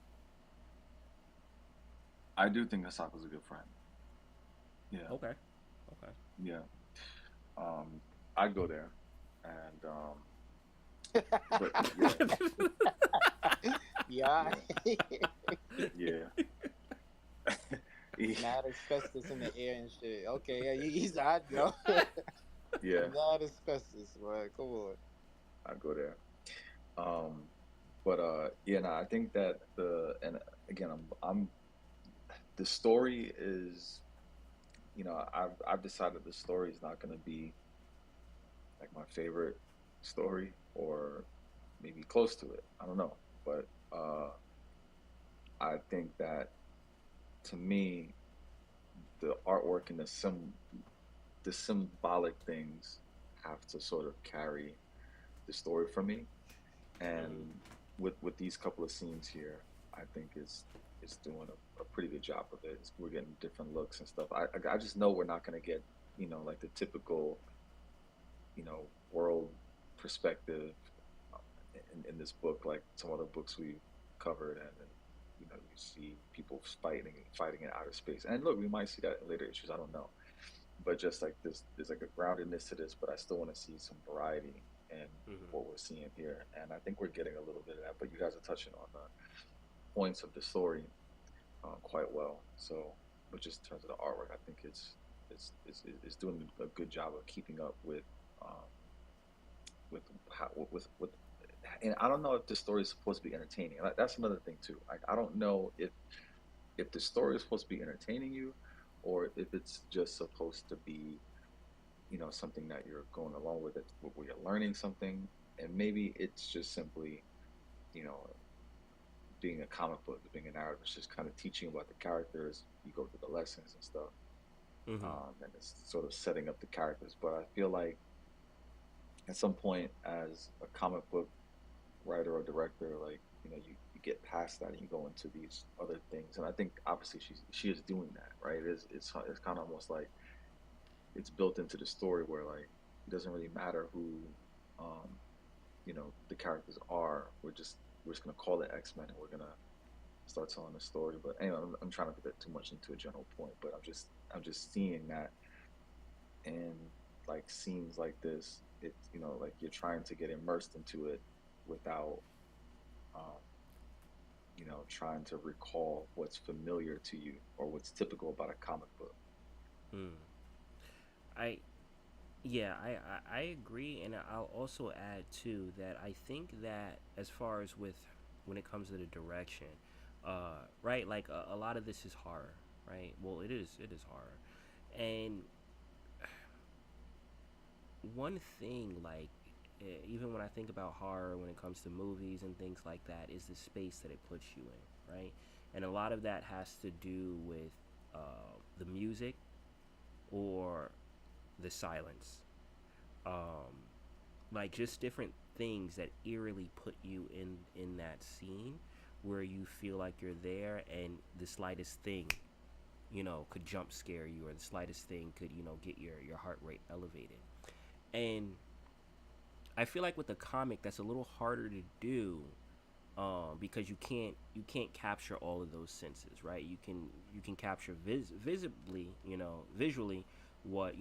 I do think Hasako's a good friend. Yeah,
Okay. Okay.
yeah. Um, I'd go there, and but yeah,
Yeah.
yeah, yeah,
Mad asbestos in the air and shit. Okay, yeah, he's hot, yo.
yeah.
Mad asbestos, man. Come on.
I'd go there. Um, but yeah, no, I think that the and again, I'm the story is, I've decided the story is not going to be like my favorite story or maybe close to it. I don't know, but I think that to me, the artwork and the symbolic things have to sort of carry the story for me.
Hmm.
And with these couple of scenes here, I think is doing a pretty good job of it. We're getting different looks and stuff. I just know we're not going to get like the typical world perspective in this book like some other books we've covered, and you see people fighting in outer space. And look, we might see that in later issues. I don't know, but just like this, there's like a groundedness to this, but I still want to see some variety in
Hmm.
what we're seeing here. And I think we're getting a little bit of that, but you guys are touching on the points of the story quite well. So, but just in terms of the artwork, I think it's doing a good job of keeping up um, with how with and I don't know if the story is supposed to be entertaining. Like, that's another thing too. Like I don't know if the story is supposed to be entertaining you, or if it's just supposed to be something that you're going along with it, where you're learning something, and maybe it's just simply you know being a comic book, being a narrative. It's just kind of teaching about the characters. You go through the lessons and stuff,
Hmm.
and it's sort of setting up the characters. But I feel like at some point, as a comic book writer or director, like you get past that and you go into these other things. And I think obviously she is doing that, right? It's kind of almost like it's built into the story where like it doesn't really matter who um the characters are. We're just gonna call it X Men, and we're gonna start telling the story. But anyway, I'm trying to put that too much into a general point, but I'm just seeing that in like scenes like this. It's like you're trying to get immersed into it without um, trying to recall what's familiar to you or what's typical about a comic book.
Hmm. I Yeah, I agree, and I'll also add too that I think that as far as with when it comes to the direction, right, like a lot of this is horror, right? Well, it is horror, and one thing like even when I think about horror when it comes to movies and things like that is the space that it puts you in, right? And a lot of that has to do with the music or the silence. Um, like just different things that eerily put you in that scene where you feel like you're there and the slightest thing could jump scare you, or the slightest thing could get your heart rate elevated. And I feel like with the comic that's a little harder to do, because you can't capture all of those senses, right? You can capture visibly, visually, what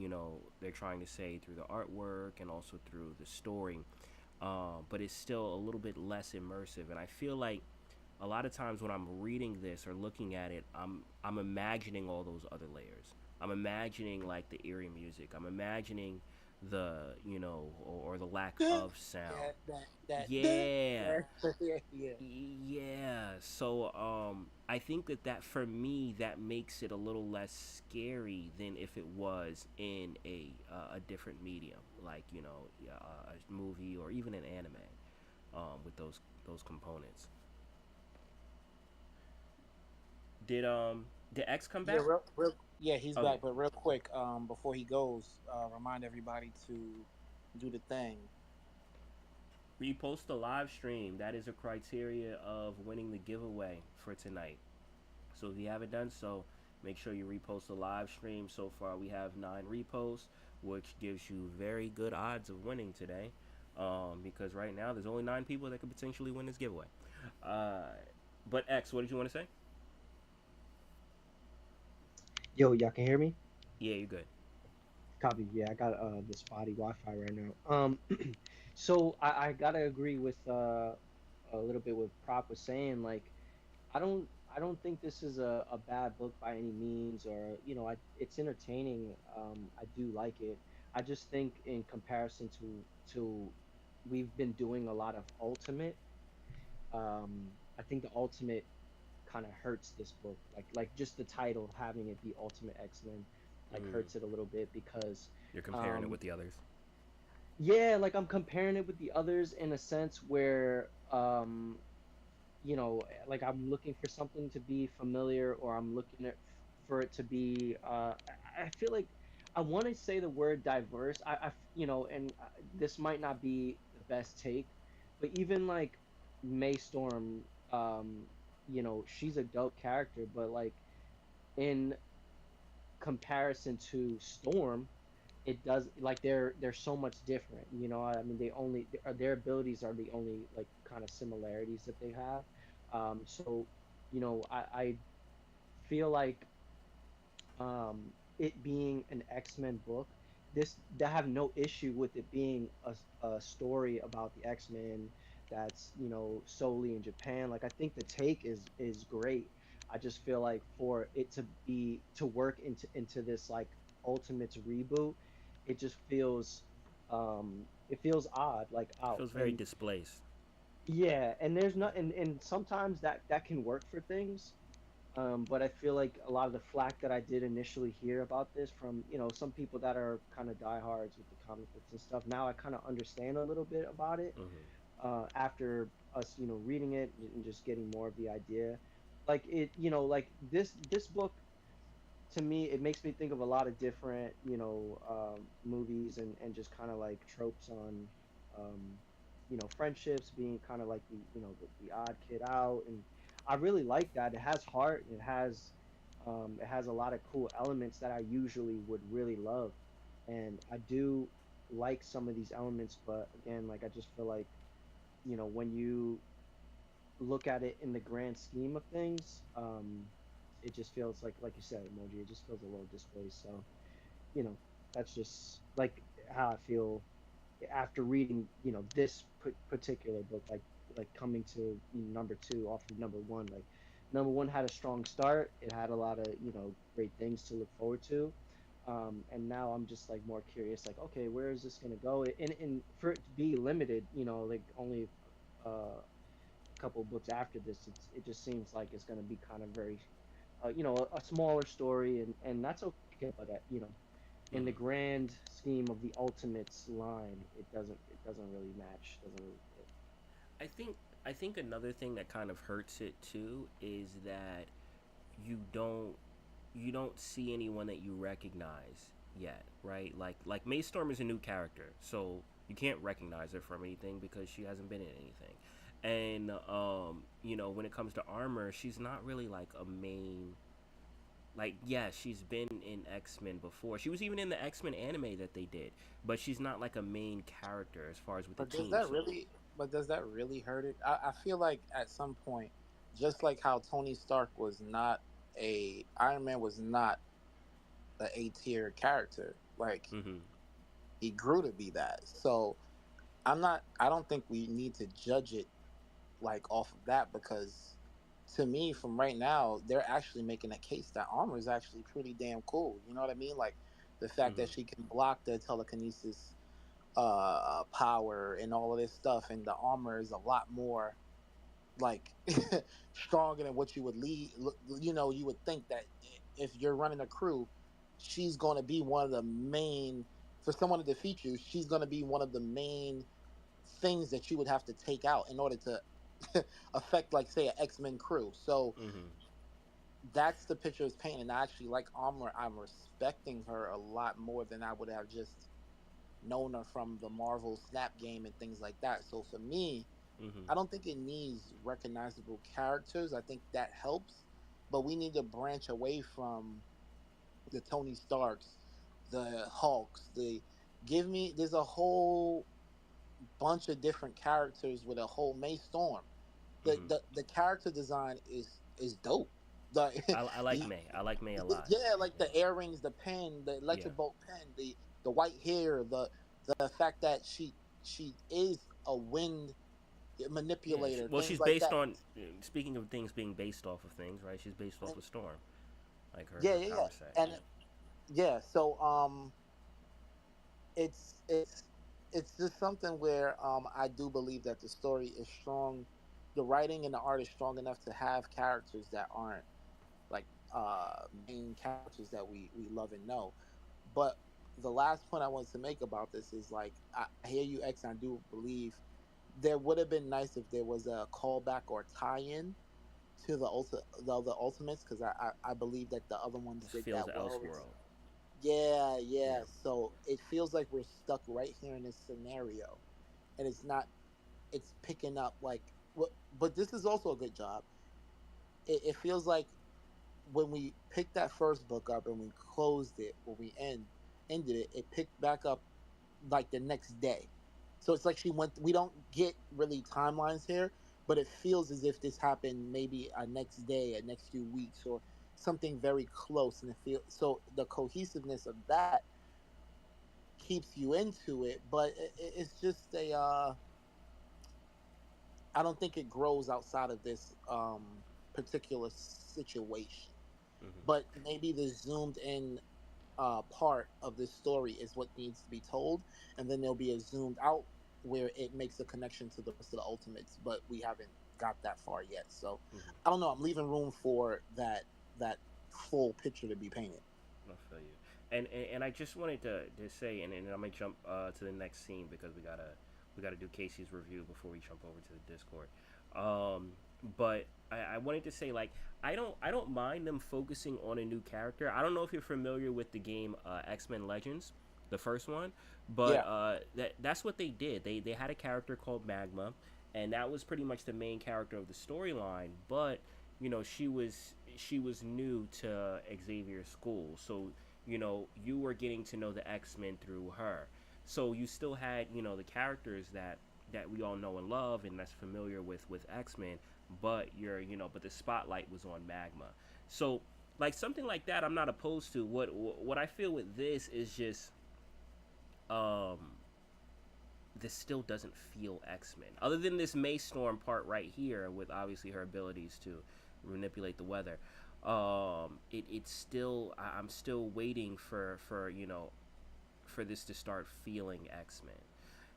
they're trying to say through the artwork and also through the story, but it's still a little bit less immersive. And I feel like a lot of times when I'm reading this or looking at it, I'm imagining all those other layers. I'm imagining like the eerie music. I'm imagining the or the lack of sound.
Yeah, that.
Yeah,
Yeah, yeah.
yeah. So I think that for me that makes it a little less scary than if it was in a different medium, like a movie or even an anime, with those components. Did X come
Yeah,
back?
yeah, he's
Okay.
back. But real quick, before he goes, remind everybody to do the thing.
Repost the live stream. That is a criteria of winning the giveaway for tonight. So if you haven't done so, make sure you repost the live stream. So far, we have 9 reposts, which gives you very good odds of winning today. Because right now there's only 9 people that could potentially win this giveaway. Uh, but X, what did you want to say?
Yo, y'all can hear me?
Yeah, you're good.
Copy. Yeah, I got the spotty Wi-Fi right now. So I gotta agree with a little bit what Prop was saying. Like, I don't think this is a bad book by any means, or it's entertaining. I do like it. I just think in comparison to we've been doing a lot of Ultimate. I think the Ultimate kind of hurts this book. Like just the title having it be Ultimate X-Men like
Mm,
hurts it a little bit because
you're comparing it
um
with the others.
yeah, like I'm comparing it with the others in a sense where like I'm looking for something to be familiar, or I'm looking at for it to be I feel like I want to say the word diverse. And this might not be the best take, but even like May Storm, she's a dope character, but like in comparison to Storm, it does like they're so much different. I mean, their abilities are the only like kind of similarities that they have. So I feel like it being an X-Men book, this they have no issue with it being a story about the X-Men that's solely in Japan. Like I think the take is great. I just feel like for it to work into this like Ultimates reboot, it just feels it feels odd, like out.
Feels very
And
displaced.
yeah, and there's not and sometimes that can work for things, but I feel like a lot of the flack that I did initially hear about this from, some people that are kind of diehards with the comic books and stuff, now I kind of understand a little bit about it
Hmm.
after us, reading it and just getting more of the idea. Like like this book to me, it makes me think of a lot of different, movies and just kind of like tropes on, um, friendships being kind of like the odd kid out, and I really like that. It has heart. It has a lot of cool elements that I usually would really love, and I do like some of these elements, but again, like I just feel like, when you look at it in the grand scheme of things, it just feels like you said, emoji. It just feels a little displaced. So you know, that's just like how I feel after reading this particular book. Like coming to number two off of number one. Like number one had a strong start. It had a lot of great things to look forward to. And now I'm just like more curious, like, okay, where is this gonna go? And for it to be limited, like only a couple books after this, it just seems like it's going to be kind of very, a smaller story, and that's okay. But in the
Hmm.
grand scheme of the Ultimates line, it doesn't really match. Doesn't really fit.
I think I think another thing that kind of hurts it too is that you don't you don't see anyone that you recognize yet, right? Like Maystorm is a new character, so you can't recognize her from anything because she hasn't been in anything. And when it comes to armor, she's not really like a main. Like, yeah, she's been in X-Men before. She was even in the X-Men anime that they did, but she's not like a main character as far as with the
But does
team.
that
So,
really? But does that really hurt it? I feel like at some point, just like how Tony Stark was not a Iron Man was not a A tier character. Like
mm-hmm,
he grew to be that. So I'm not. I don't think we need to judge it like off of that because to me, from right now, they're actually making a case that armor is actually pretty damn cool. You know what I mean? Like the fact
mm-hmm,
that she can block the telekinesis power and all of this stuff, and the armor is a lot more like stronger than what you would lead. You would think that if you're running a crew, she's going to be one of the main. For someone to defeat you, she's going to be one of the main things that you would have to take out in order to affect, like, say, an X-Men crew. So
mm-hmm,
that's the picture it's painting. And I actually like Armor. I'm respecting her a lot more than I would have just known her from the Marvel Snap game and things like that. So for me,
mm-hmm.
I don't think it needs recognizable characters. I think that helps. but we need to branch away from the Tony Starks, the Hulks, the give me. There's a whole bunch of different characters with a whole May Storm.
Hmm.
The character design is dope. Like
I like May. I like May a lot.
yeah, like
Yeah.
the earrings, the pen, the
Yeah.
electric bolt pen, the white hair, the fact that she is a wind
Yeah.
manipulator,
Well,
things
she's
like
based
that.
on. Speaking of things being based off of things, right? She's based off
And
of Storm, like
yeah,
her
yeah, yeah,
power set.
and
Yeah.
yeah. So it's it's it's just something where I do believe that the story is strong, the writing and the art is strong enough to have characters that aren't like main characters that we love and know. But the last point I wanted to make about this is like I hear you, X. And I do believe there would have been nice if there was a callback or tie-in to the Ultimates, because I believe that the other ones
This
did
feels
that well. It's,
Elseworld.
yeah, yeah.
Yeah.
So it feels like we're stuck right here in this scenario, and it's not. It's picking up like what, but this is also a good job. It feels like when we picked that first book up and we closed it, when we ended it, it picked back up like the next day. So it's like she went. We don't get really timelines here, but it feels as if this happened maybe a next day, a next few weeks, or something very close. And it feels so the cohesiveness of that keeps you into it, but it's just a. I don't think it grows outside of this particular situation.
Hmm.
But maybe the zoomed in part of this story is what needs to be told, and then there'll be a zoomed out where it makes a connection to the rest of the Ultimates. But we haven't got that far yet, so
Hmm.
I don't know. I'm leaving room for that full picture to be painted.
I feel you. And I just wanted to say, and I'm gonna jump to the next scene because we gotta do Casey's review before we jump over to the Discord. Um, but I wanted to say like I don't mind them focusing on a new character. I don't know if you're familiar with the game X-Men Legends, the first one, but
Yeah,
that's what they did. They had a character called Magma, and that was pretty much the main character of the storyline. But she was new to Xavier's school, so you were getting to know the X-Men through her. So you still had the characters that we all know and love and that's familiar with X-Men, but but the spotlight was on Magma. So like something like that I'm not opposed to. What I feel with this is just um this still doesn't feel X-Men. Other than this May Storm part right here, with obviously her abilities to manipulate the weather, it's still I'm still waiting for this to start feeling X-Men,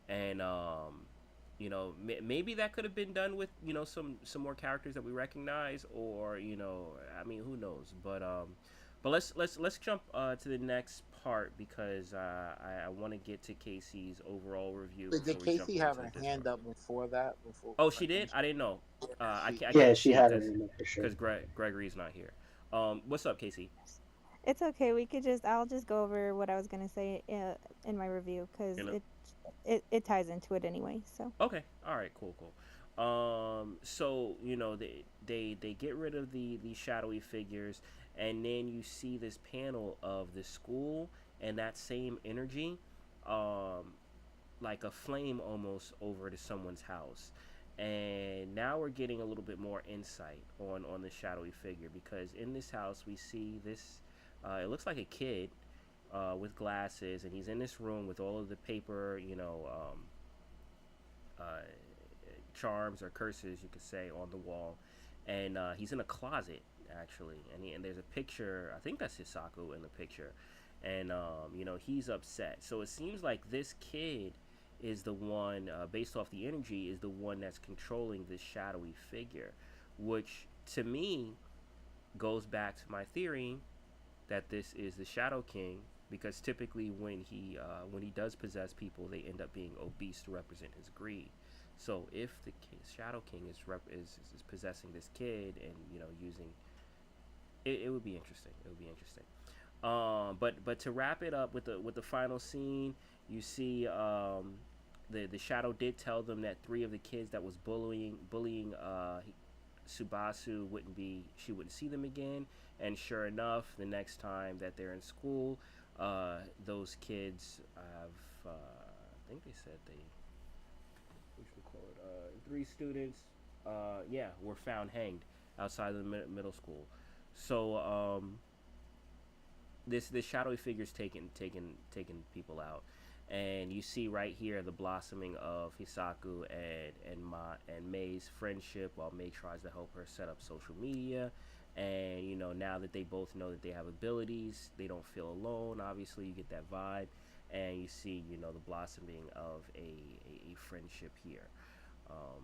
and maybe that could have been done with some more characters that we recognize, or I mean who knows, but let's jump to the next part because I want to get to Casey's overall review
but did
before we jump
Casey
over
have
to the
her
Discord.
hand up before that? Before
Oh, she
like when
did. I didn't know.
she
I
Yeah,
can't
she
see
had her
because
in there for sure.
Gregory's not here. What's up, Casey?
It's okay. I'll just go over what I was gonna say in my review because
You know,
it ties into it anyway. So
okay. All right. Cool. Cool. So they get rid of the shadowy figures, and then you see this panel of the school and that same energy, um, like a flame almost over to someone's house. And now we're getting a little bit more insight on the shadowy figure because in this house we see this. It looks like a kid with glasses, and he's in this room with all of the paper, uh, charms or curses you could say on the wall, and he's in a closet actually, and there's a picture. I think that's Hisaku in the picture, and he's upset. So it seems like this kid is the one, based off the energy, is the one that's controlling this shadowy figure, which to me goes back to my theory that this is the Shadow King, because typically when he does possess people, they end up being obese to represent his greed. So if the Shadow King is possessing this kid and using it, it would be interesting. It would be interesting. But to wrap it up with the final scene, you see the shadow did tell them that three of the kids that was bullying Subasu she wouldn't see them again. And sure enough, the next time that they're in school, those kids have, I think they said what should we call it, three students, yeah, were found hanged outside of the middle school. So this shadowy figure's taking people out, and you see right here the blossoming of Hisaku and Mei's friendship, while Mei tries to help her set up social media. And now that they both know that they have abilities, they don't feel alone. Obviously, you get that vibe, and you see the blossoming of a friendship here. Um,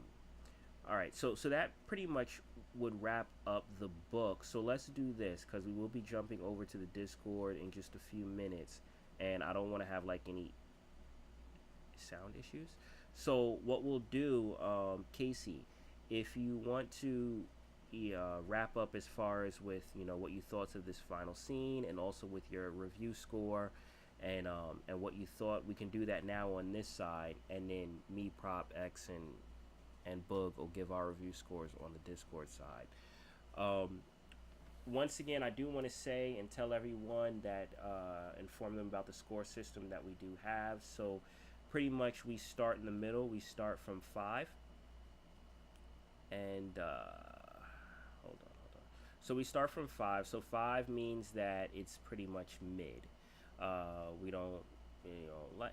all right, so that pretty much would wrap up the book. So let's do this, because we will be jumping over to the Discord in just a few minutes, and I don't want to have like any sound issues. So what we'll do, Casey, if you want to wrap up as far as with what you thought of this final scene, and also with your review score, and what you thought, we can do that now on this side, and then me, Prop X, and Boog will give our review scores on the Discord side. Um, Once again, I do want to say and tell everyone that, inform them about the score system that we do have. So, pretty much, we start in the middle. We start from 5, and hold on. So we start from 5. So 5 means that it's pretty much mid. We don't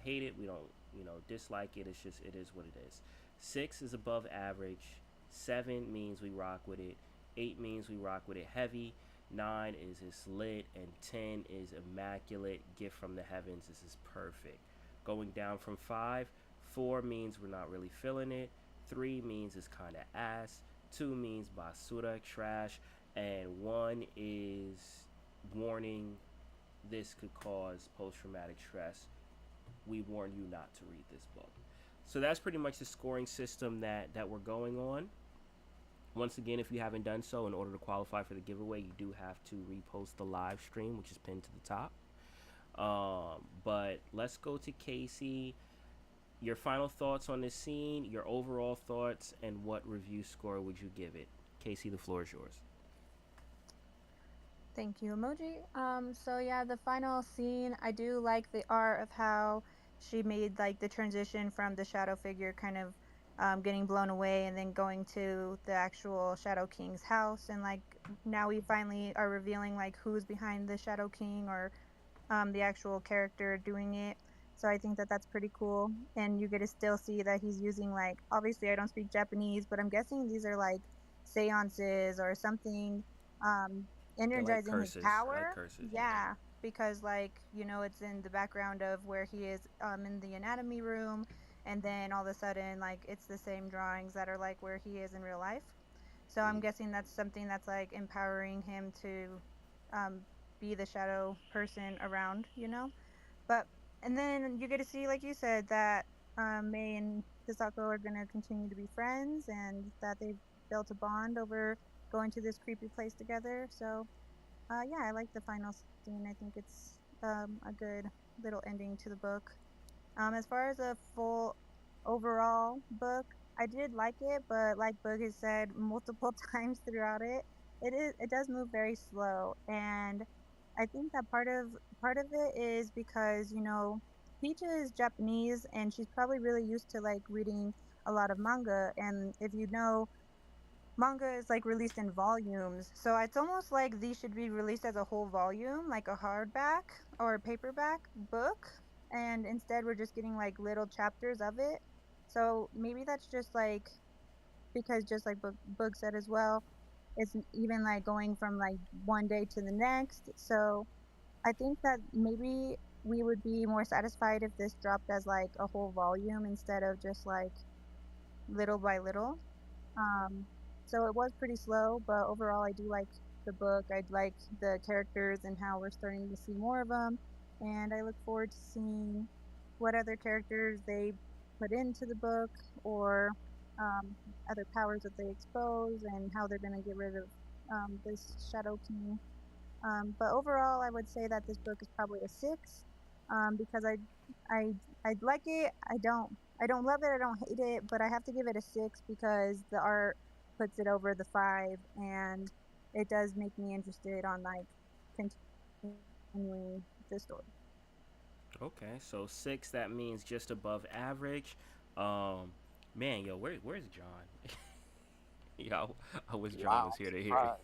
hate it. We don't dislike it. It's just, it is what it is. 6 is above average. 7 means we rock with it. 8 means we rock with it heavy. 9 is it's lit, and 10 is immaculate. Gift from the heavens. This is perfect. Going down from 5, 4 means we're not really feeling it. 3 means it's kind of ass. 2 means basura, trash. And 1 is warning, this could cause post-traumatic stress. We warn you not to read this book. So that's pretty much the scoring system that we're going on. Once again, if you haven't done so, in order to qualify for the giveaway, you do have to repost the live stream, which is pinned to the top. But let's go to Casey. Your final thoughts on this scene, your overall thoughts, and what review score would you give it? Casey, the floor is yours.
Thank you, Emoji. So yeah, the final scene, I do like the art of how she made like the transition from the shadow figure kind of getting blown away, and then going to the actual Shadow King's house, and like now we finally are revealing like who's behind the Shadow King, or the actual character doing it. So I think that that's pretty cool, and you get to still see that he's using, like, obviously I don't speak Japanese, but I'm guessing these are like seances or something, um,
They're like
energizing his
curses. Like
power.
curses, yeah.
Yeah, because like it's in the background of where he is in the anatomy room, and then all of a sudden like it's the same drawings that are like where he is in real life. So I'm guessing that's something that's like empowering him to um, be the shadow person around. But and then you get to see, like you said, that Mei and Hisako are gonna continue to be friends, and that they've built a bond over going to this creepy place together. So yeah, I like the final scene. I think it's a good little ending to the book. As far as a full overall book, I did like it, but like Boog has said multiple times throughout it, it does move very slow, and I think that part of it is because Peach is Japanese, and she's probably really used to like reading a lot of manga, and if you know, manga is like released in volumes, so it's almost like these should be released as a whole volume, like a hardback or paperback book, and instead we're just getting like little chapters of it. So maybe that's just like because, just like Book said as well, it's even like going from like one day to the next. So I think that maybe we would be more satisfied if this dropped as like a whole volume instead of just like little by little. Um, so it was pretty slow, but overall, I do like the book. I like the characters and how we're starting to see more of them. And I look forward to seeing what other characters they put into the book, or um, other powers that they expose, and how they're going to get rid of this Shadow King. But overall, I would say that this book is probably a 6, because I I like it. I don't love it. I don't hate it, but I have to give it a 6 because the art puts it over the 5, and it does make me interested on like continuing the story.
Okay, so 6, that means just above average. Um, man, yo, where's John? Yeah, I wish John
Wow,
was here to hear
surprise.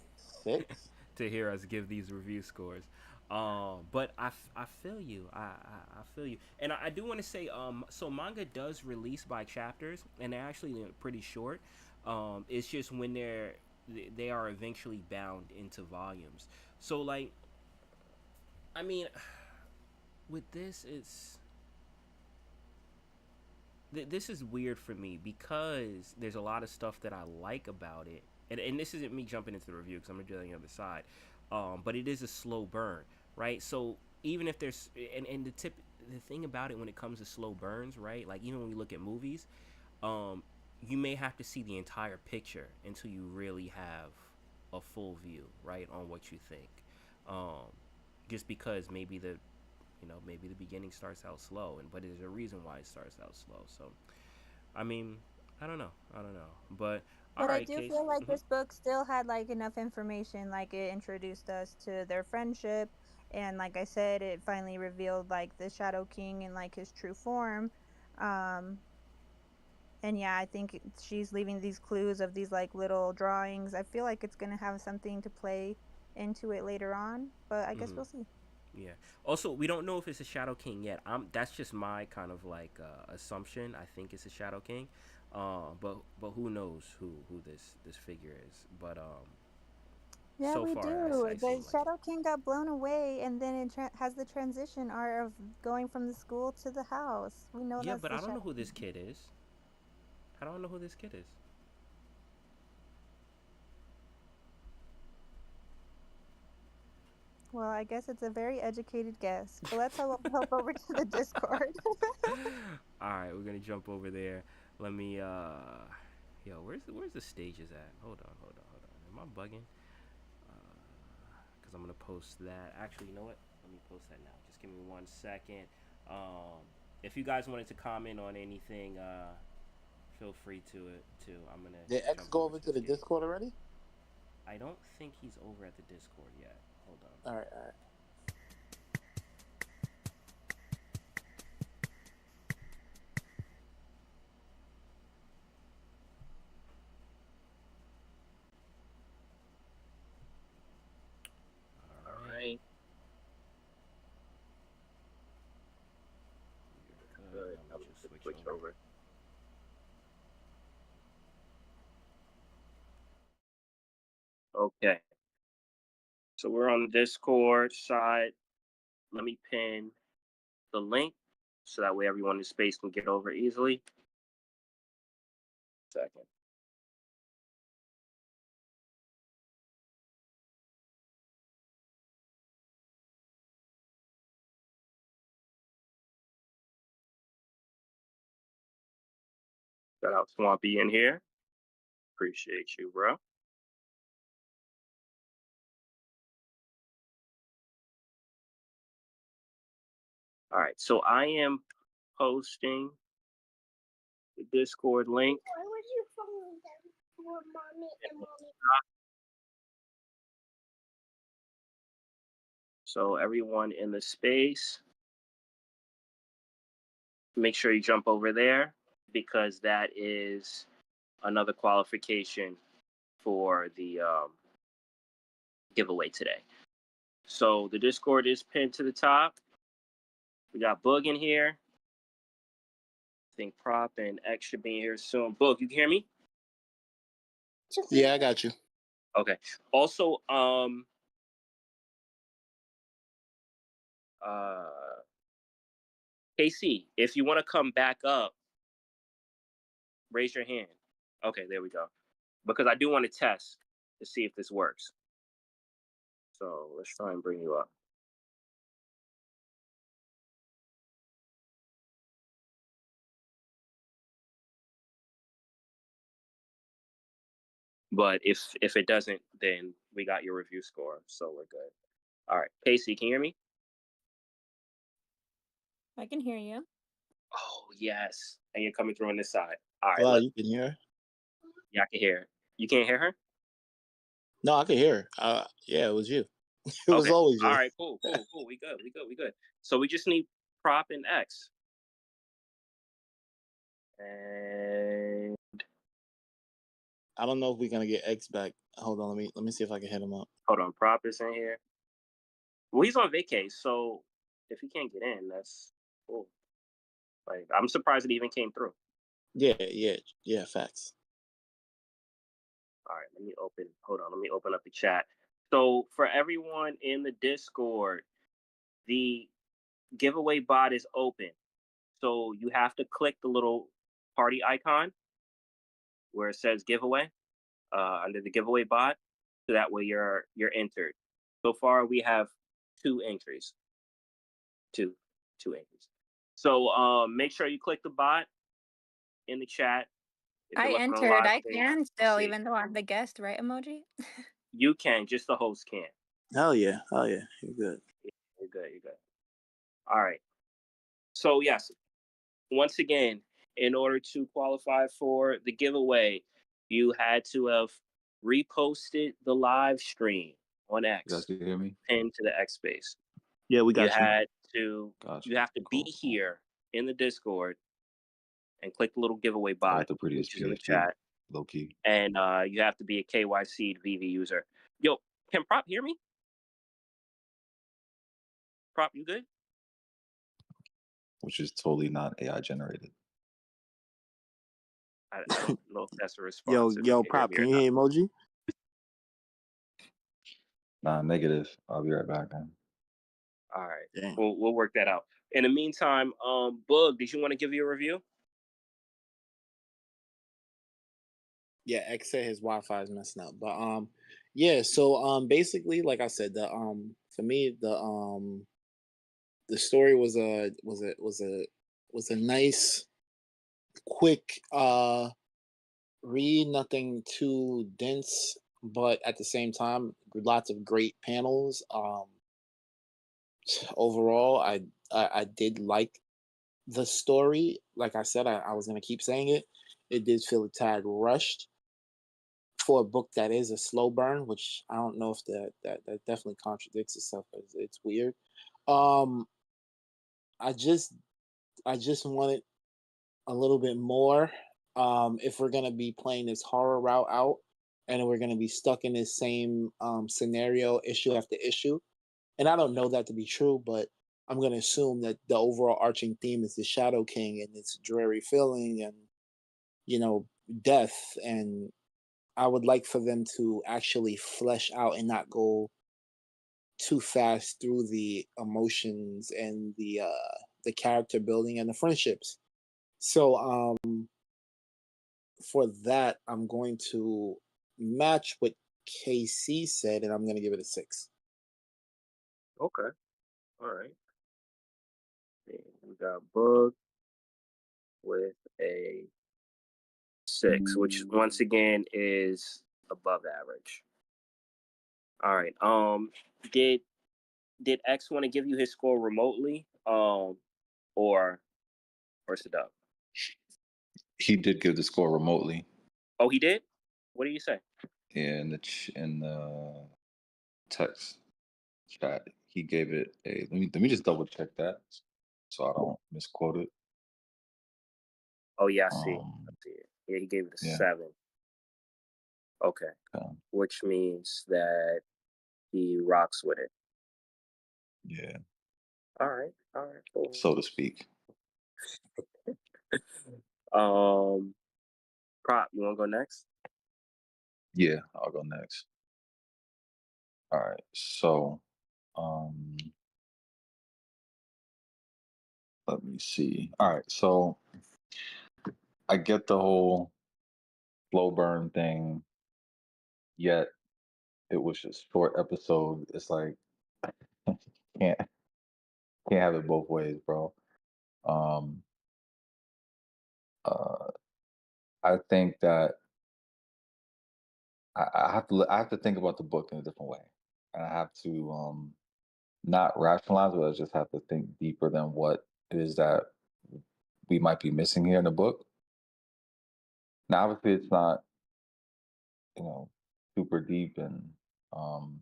6?
to hear us give these review scores. But I feel you. I feel you. And I do want to say, so manga does release by chapters, and they're actually pretty short. It's just when they are eventually bound into volumes. So like, I mean, with this, this is weird for me because there's a lot of stuff that I like about it, and this isn't me jumping into the review because I'm gonna do it on the other side. But it is a slow burn, right? So even if there's and the thing about it when it comes to slow burns, right? Like even when we look at movies, um, you may have to see the entire picture until you really have a full view, right, on what you think. Um, just because maybe the beginning starts out slow, and but there's a reason why it starts out slow. So I mean, I don't know, but all
But I
right,
do
Case.
feel like this book still had like enough information, like it introduced us to their friendship, and like I said, it finally revealed like the Shadow King in like his true form. Um, and yeah, I think she's leaving these clues of these like little drawings. I feel like it's gonna have something to play into it later on, but I guess
Mm-hmm.
we'll see.
Yeah. Also, we don't know if it's a Shadow King yet. That's just my kind of like assumption. I think it's a Shadow King, but who knows who this figure is? But
Yeah,
so
we
far
do.
I
The
seem like it.
Shadow King got blown away, and then it has the transition art of going from the school to the house. We know
Yeah,
that's
but
the
I don't know
Shadow
who this
King.
kid is. I don't know who this kid is.
Well, I guess it's a very educated guess, but let's hop over to the Discord.
All right, we're gonna jump over there. Let me yo, where's the stages at? Hold on. Am I bugging? Because I'm gonna post that. Actually, you know what? Let me post that now. Just give me 1 second. If you guys wanted to comment on anything, feel free to it too. I'm gonna
Did X
jump
go
over
over
to
to
the
the
stage.
Discord already?
I don't think he's over at the Discord yet. Hold on.
All right, all right.
All right. You're good. I'm gonna just switch over. Okay. So we're on the Discord side. Let me pin the link so that way everyone in space can get over easily. Second. Got out Swampy in here. Appreciate you, bro. All right. So I am posting the Discord link. Why would you follow them for mommy and mommy? So everyone in the space, make sure you jump over there because that is another qualification for the giveaway today. So the Discord is pinned to the top. We got Boog in here. I think Prop and X should be in here soon. Boog, you can hear me?
Yeah, I got you.
Okay. Also, KC, if you want to come back up, raise your hand. Okay, there we go. Because I do want to test to see if this works. So let's try and bring you up. But if it doesn't, then we got your review score, so we're good. All right, Casey, can you hear me?
I can hear you.
Oh yes, and you're coming through on this side. All right,
Hello,
look,
you can hear?
yeah, I can hear. You can't hear her?
No, I can hear her. Yeah, it was you. It was
Okay.
always you.
All right. Cool. We good. So we just need prop and X. And
I don't know if we're gonna get X back. Hold on, let me see if I can hit him up.
hold on, prop is in here. Well, he's on vacay, so if he can't get in, that's cool. Like, I'm surprised it even came through.
Yeah, facts.
All right, let me open. Hold on, let me open up the chat. So for everyone in the Discord, the giveaway bot is open. So you have to click the little party icon where it says giveaway under the giveaway bot, so that way you're entered. So far, we have two entries. Two entries. So make sure you click the bot in the chat. If
I
you're looking on
entered.
live
I
stage,
can still,
see.
even though I'm the guest, right, emoji?
You can, just the host can't.
Hell yeah, you're good.
You're good. All right. So yes, once again, in order to qualify for the giveaway, you had to have reposted the live stream on
You guys
X,
can hear me?
pinned to the X space.
Yeah, we
You
got you.
had to
Gotcha.
you have to be
Cool.
here in the Discord and click the little giveaway
I
bot,
got the prettiest
which is in the
PhD,
chat,
low key,
and you have to be a KYC VV user. Yo, can Prop hear me? Prop, you good?
which is totally not AI generated.
I don't know if that's a response. If you
Yo,
can hear
Prop,
me
can
or
you
not.
hear emoji?
Nah, negative. I'll be right back, man.
All right,
Damn.
we'll work that out. In the meantime, Bug, did you want to give you a review?
Yeah, X said his Wi-Fi is messing up, but yeah. So basically, like I said, for me the story was a nice, quick read, nothing too dense, but at the same time, lots of great panels. Overall, I did like the story. Like I said, I was gonna keep saying it. It did feel a tad rushed for a book that is a slow burn, which I don't know if that definitely contradicts itself. It's weird. Um, I just wanted a little bit more. If we're gonna be playing this horror route out, and we're gonna be stuck in this same scenario, issue after issue, and I don't know that to be true, but I'm gonna assume that the overall arching theme is the Shadow King and its dreary feeling and death. And I would like for them to actually flesh out and not go too fast through the emotions and the character building and the friendships. So for that, I'm going to match what KC said, and I'm going to give it a 6.
Okay. All right. We got Bug with a 6, which once again is above average. All right. Did X want to give you his score remotely? Or Sadub?
He did give the score remotely
Oh, he did. What did you say?
in the text chat. He gave it a. Let me just double check that so I don't misquote it.
Oh yeah, I see. It. Yeah, he gave it a
Yeah.
7. Okay. Which means that he rocks with it.
Yeah.
All right. Cool.
So to speak.
Prop, you want to go next?
Yeah, I'll go next. All right. So, let me see. All right. So, I get the whole slow burn thing, yet it was just short episode. It's like can't have it both ways, bro. Um, uh, I think that I have to think about the book in a different way, and I have to not rationalize, but I just have to think deeper than what it is that we might be missing here in the book. Now, obviously, it's not you know, super deep and um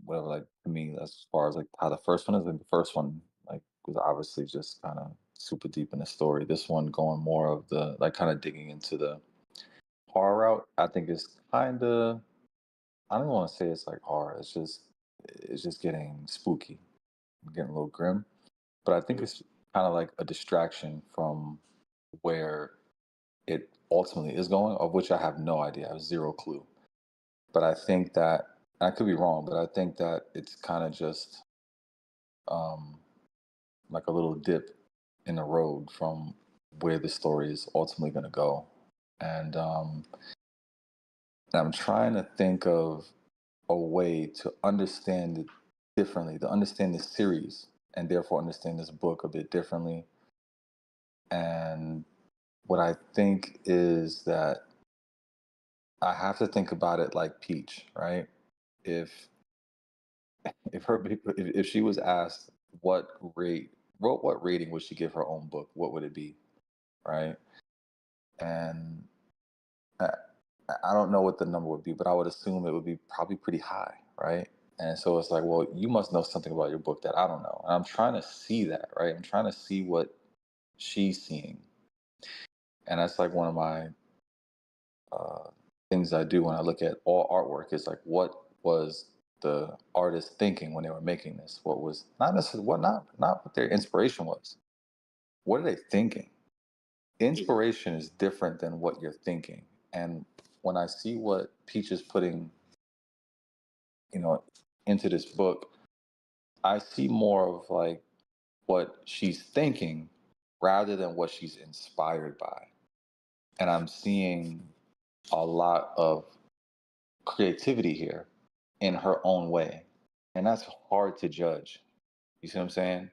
whatever. Like to me, as far as like how the first one is, like the first one like was obviously just kind of super deep in the story. This one going more of the like kind of digging into the horror route. I think is kind of, I don't want to say it's like horror. It's just getting spooky, getting a little grim. But I think
Mm,
it's kind of like a distraction from where it ultimately is going, of which I have no idea. I have zero clue. But I think that I could be wrong, but I think that it's kind of just um, like a little dip in the road from where the story is ultimately going to go. And I'm trying to think of a way to understand it differently, to understand the series and therefore understand this book a bit differently. And what I think is that I have to think about it like Peach, right? If if she was asked what rating would she give her own book, what would it be, right? And I, I don't know what the number would be, but I would assume it would be probably pretty high, right? And so it's like, well, you must know something about your book that I don't know. And I'm trying to see that, right? I'm trying to see what she's seeing. And that's like one of my uh, things I do when I look at all artwork is like, what was the artist thinking when they were making this? What was not necessarily not what their inspiration was. What are they thinking?
mhm,
Inspiration is different than what you're thinking. And when I see what Peach is putting, you know, into this book, I see more of like what she's thinking rather than what she's inspired by. And I'm seeing a lot of creativity here in her own way. And that's hard to judge. You see what I'm saying?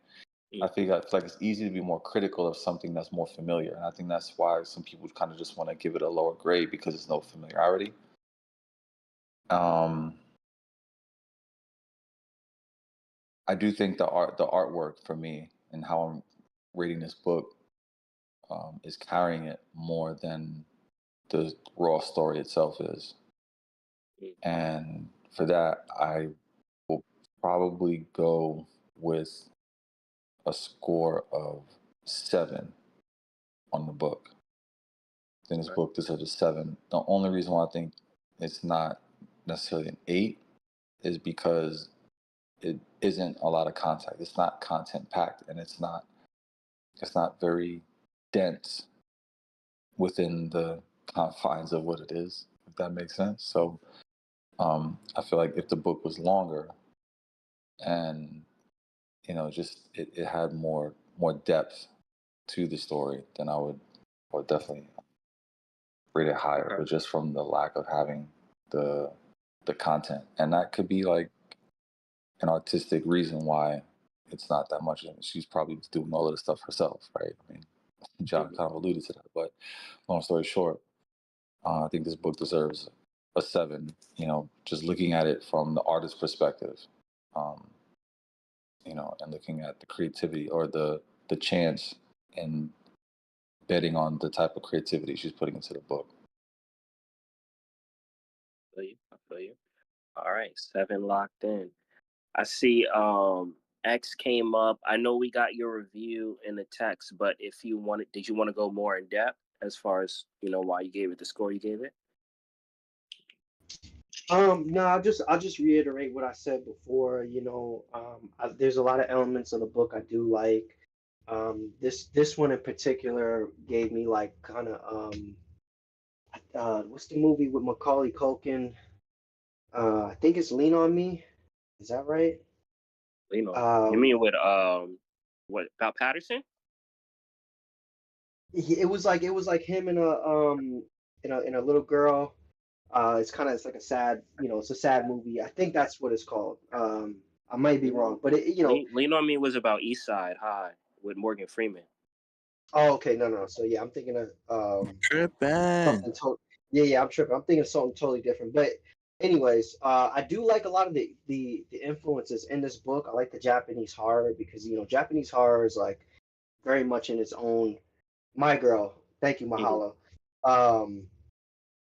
mm.
I feel like it's easy to be more critical of something that's more familiar. And I think that's why some people kind of just want to give it a lower grade because it's no familiarity. Um, I do think the artwork for me and how I'm reading this book is carrying it more than the raw story itself is.
Mm.
And for that, I will probably go with a score of 7 on the book. I think this
Right.
book deserves a 7. The only reason why I think it's not necessarily an 8 is because it isn't a lot of content. It's not content packed, and it's not very dense within the confines of what it is, if that makes sense. So I feel like if the book was longer and just it had more depth to the story, then I would definitely rate it higher.
Okay.
But just from the lack of having the the content, and that could be like an artistic reason why it's not that much. And she's probably doing all of the stuff herself, right? I mean, John
Mhm.
kind of alluded to that. But long story short, I think this book deserves a 7. Just looking at it from the artist's perspective, um, and looking at the creativity or the chance and betting on the type of creativity she's putting into the book.
I feel you. I feel you. All right, 7 locked in. I see X came up. I know we got your review in the text, but if you wanted, did you want to go more in depth as far as, why you gave it the score you gave it?
No, I'll just reiterate what I said before. There's a lot of elements of the book I do like. This one in particular gave me like kind of what's the movie with Macaulay Culkin? I think it's Lean on Me. Is that right?
You
Um,
mean with what about Patterson?
it was like him and a little girl. It's like a sad, it's a sad movie. I think that's what it's called. I might be wrong, but
Lean on Me was about East Side High with Morgan Freeman.
oh, okay, no, no. So yeah, I'm thinking of
Tripping.
something totally. Yeah, yeah, I'm tripping. I'm thinking of something totally different. But anyways, I do like a lot of the influences in this book. I like the Japanese horror because Japanese horror is like very much in its own. My girl, thank you,
Mhm.
Mahalo. Um,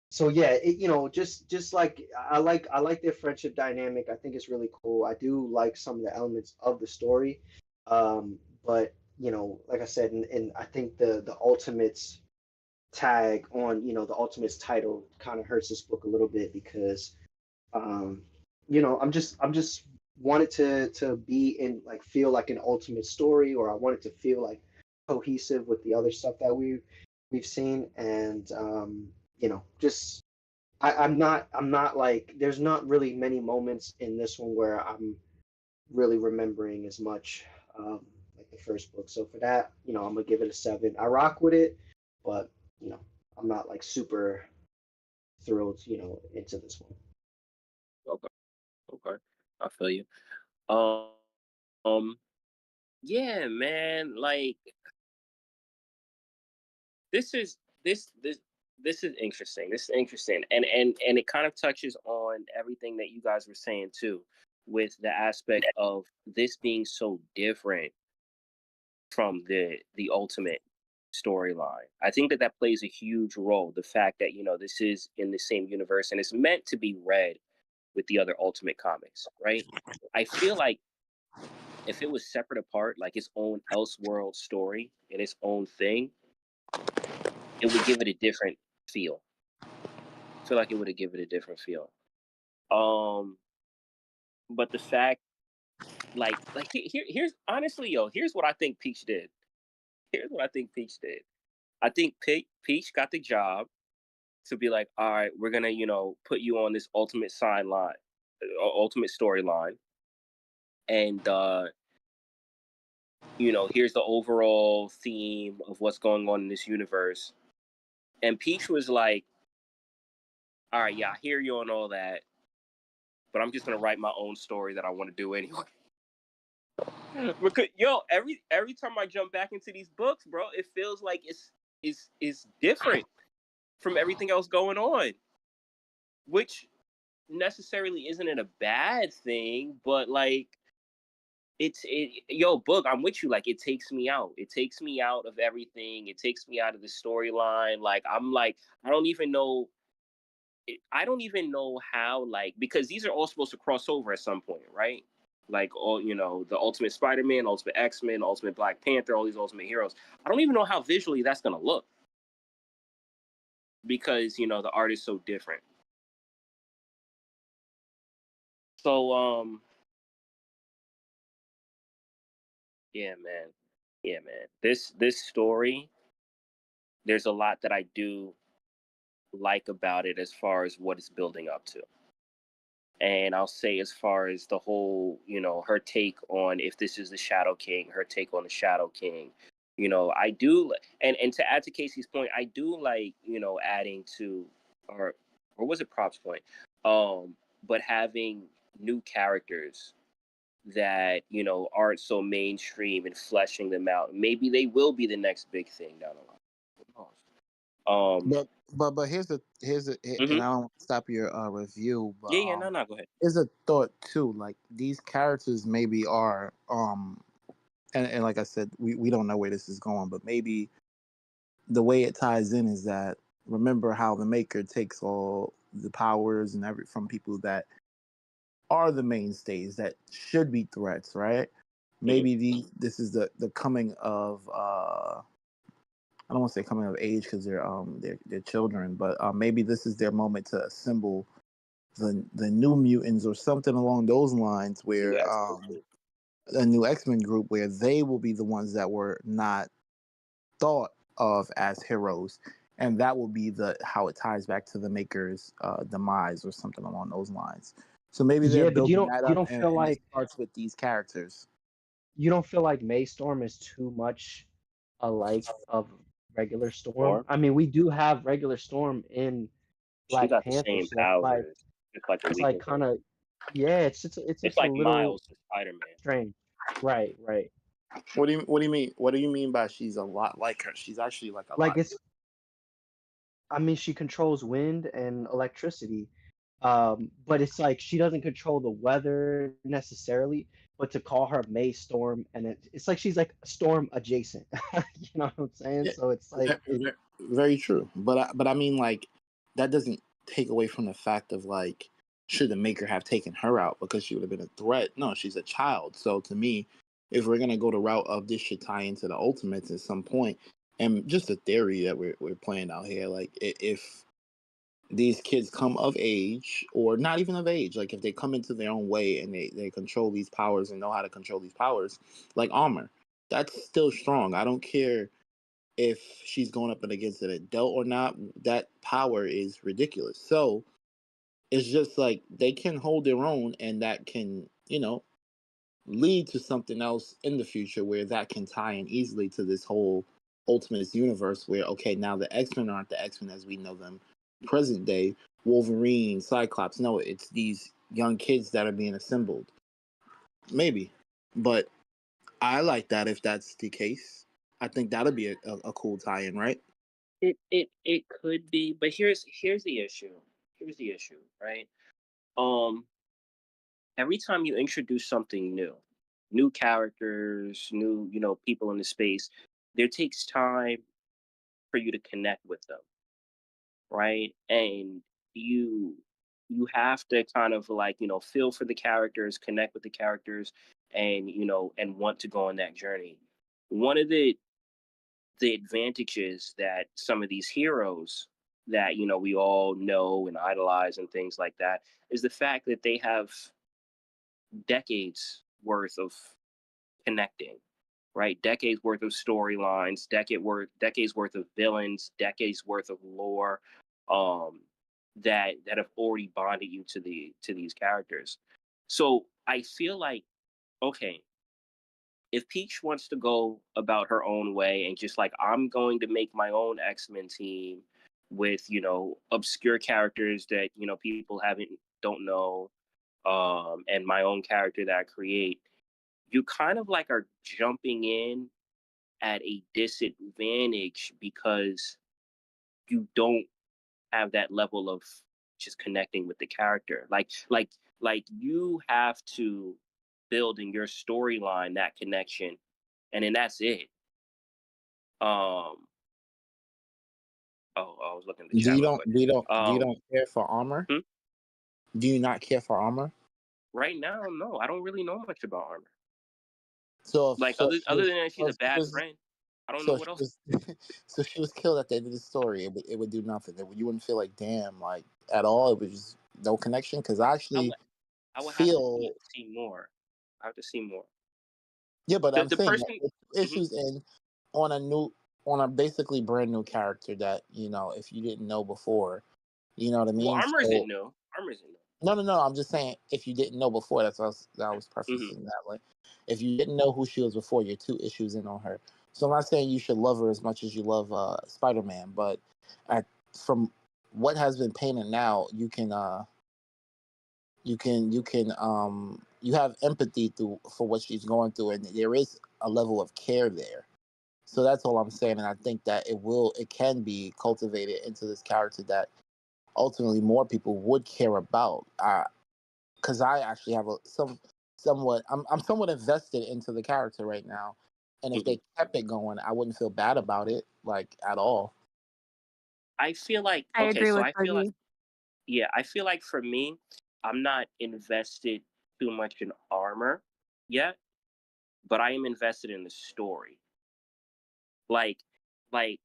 So yeah, you know, just like I like their friendship dynamic. I think it's really cool. I do like some of the elements of the story, but you know, like I said, and I think the Ultimates tag on, you know, the Ultimates title kind of hurts this book a little bit because um, you know, I'm just wanted to be in, like, feel like an Ultimate story, or I wanted to feel like cohesive with the other stuff that we've seen, and you know, just I'm not like, there's not really many moments in this one where I'm really remembering as much, like the first book. So for that, you know, I'm gonna give it a 7. I rock with it, but you know, I'm not like super thrilled, you know, into this one.
Okay, okay, I feel you. Um, um, yeah, man. Like this is this this is interesting. This is interesting, and it kind of touches on everything that you guys were saying too, with the aspect of this being so different from the ultimate storyline. I think that that plays a huge role. The fact that this is in the same universe and it's meant to be read with the other ultimate comics, right? I feel like if it was separate apart, like its own Elseworld story and its own thing, it would give it a different feel. I feel like it would have given it a different feel. Um, but the fact, here's honestly, here's what I think Peach did. Here's what I think Peach did. I think Peach got the job to be like, all right, we're gonna, put you on this ultimate sign line, ultimate storyline, and here's the overall theme of what's going on in this universe. And Peach was like, all right, yeah, I hear you on all that, but I'm just gonna write my own story that I want to do anyway. Because every time I jump back into these books, bro, it feels like it's different from everything else going on, which necessarily isn't it a bad thing, but like book, I'm with you. Like it takes me out. It takes me out of everything. It takes me out of the storyline. Like I'm like I don't even know. I don't even know how, like, because these are all supposed to cross over at some point, right? Like all the Ultimate Spider-Man, Ultimate X-Men, Ultimate Black Panther, all these Ultimate heroes. I don't even know how visually that's gonna look because the art is so different. So yeah, man. Yeah, man. This story, there's a lot that I do like about it as far as what it's building up to. And I'll say as far as the whole, her take on if this is the Shadow King, her take on the Shadow King. I do, and to add to Casey's point, I do like, adding to, or was it Prop's point? But having new characters that aren't so mainstream and fleshing them out. Maybe they will be the next big thing down the line. Who knows?
But and
Mhm.
I don't stop your review, but
Yeah, no, no, go ahead.
here's a thought too. Like these characters maybe are and like I said, we don't know where this is going, but maybe the way it ties in is that, remember how the Maker takes all the powers and every from people that are the mainstays that should be threats, right?
Mhm.
Maybe this is the coming of I don't want to say coming of age because they're children, but maybe this is their moment to assemble the new mutants or something along those lines,
New
where
X-Men group.
a new X-Men group where they will be the ones that were not thought of as heroes, and that will be the how it ties back to the Maker's demise or something along those lines. So maybe they're
Yeah, but you
building
don't
that
you
up,
don't feel
and it
like
starts with these characters.
you don't feel like Maystorm is too much alike of regular Storm?
Storm.
I mean, we do have regular Storm in
She
Black
got the
Panther,
same
so that's why
powers, just like a
it's like
weakened
kind
version.
of, yeah, it's
It's
a
like
little
Miles to Spider-Man.
strange. Right, right.
What do you mean? What do you mean by she's a lot like her? She's actually like a
Like
lot.
it's, I mean, she controls wind and electricity, but it's like she doesn't control the weather necessarily. But to call her May Storm, and it's like she's like storm adjacent. You know what I'm saying?
Yeah,
So it's like,
very true. But I mean, like, that doesn't take away from the fact of like, should the maker have taken her out because she would have been a threat? No, she's a child. So to me, if we're gonna go the route of this should tie into the Ultimates at some point, and just a theory that we're playing out here, like if these kids come of age or not even of age, like if they come into their own way and they control these powers and know how to control these powers, like armor, that's still strong. I don't care if she's going up and against an adult or not, that power is ridiculous. So it's just like they can hold their own, and that can, lead to something else in the future where that can tie in easily to this whole Ultimates universe where, okay, now the X-Men aren't the X-Men as we know them present day, Wolverine, Cyclops. No, it's these young kids that are being assembled. Maybe. But I like that if that's the case. I think that'll be a cool tie-in, right?
It could be, but here's the issue. Here's the issue, right? Um, every time you introduce something new, new characters, new, people in the space, there takes time for you to connect with them, right? And you you have to kind of like, feel for the characters, connect with the characters, and and want to go on that journey. One of the advantages that some of these heroes that we all know and idolize and things like that is the fact that they have decades worth of connecting, right? Decades worth of storylines, decades worth of villains, decades worth of lore, um, that have already bonded you to these characters. So I feel like, okay, if Peach wants to go about her own way and just like, I'm going to make my own X-Men team with obscure characters that people haven't don't know, and my own character that I create, you kind of like are jumping in at a disadvantage because you don't have that level of just connecting with the character. Like you have to build in your storyline that connection, and then that's it. Um. Oh, I was looking at the
Do
chat
you
real
don't
quick.
do you don't do you
Um.
don't care for armor?
hmm?
Do you not care for armor?
Right now, no, I don't really know much about Armor.
So if
Like
so if she
other
was
than that, she's
so
a
if she
bad
was
friend. I don't know
so if
what
she
else.
was so if she was killed at the end of the story, it would do nothing. You wouldn't feel like damn, like at all. It was just no connection. Because I
I
actually
would I would have to
feel
see more. I have to see more.
yeah, but I'm
The
saying that
person.
if
Mhm.
issues in on a new on a basically brand new character that if you didn't know before, you know what I
Well,
mean.
Armor isn't
So
new. Armor isn't new.
no. I'm just saying if you didn't know before, that I was
Mhm.
prefacing that way. If you didn't know who she was before, you're 2 issues in on her. So I'm not saying you should love her as much as you love Spider-Man, but at, from what has been painted now, you have empathy for what she's going through, and there is a level of care there. So that's all I'm saying, and I think that it can be cultivated into this character that ultimately more people would care about. Because I actually have I'm somewhat invested into the character right now, and if
Mhm.
they kept it going, I wouldn't feel bad about it like at all.
I feel like
I
okay,
agree
so
with
I feel like
Boogie.
yeah, I feel like for me, I'm not invested too much in Armor yet, but I am invested in the story. Like like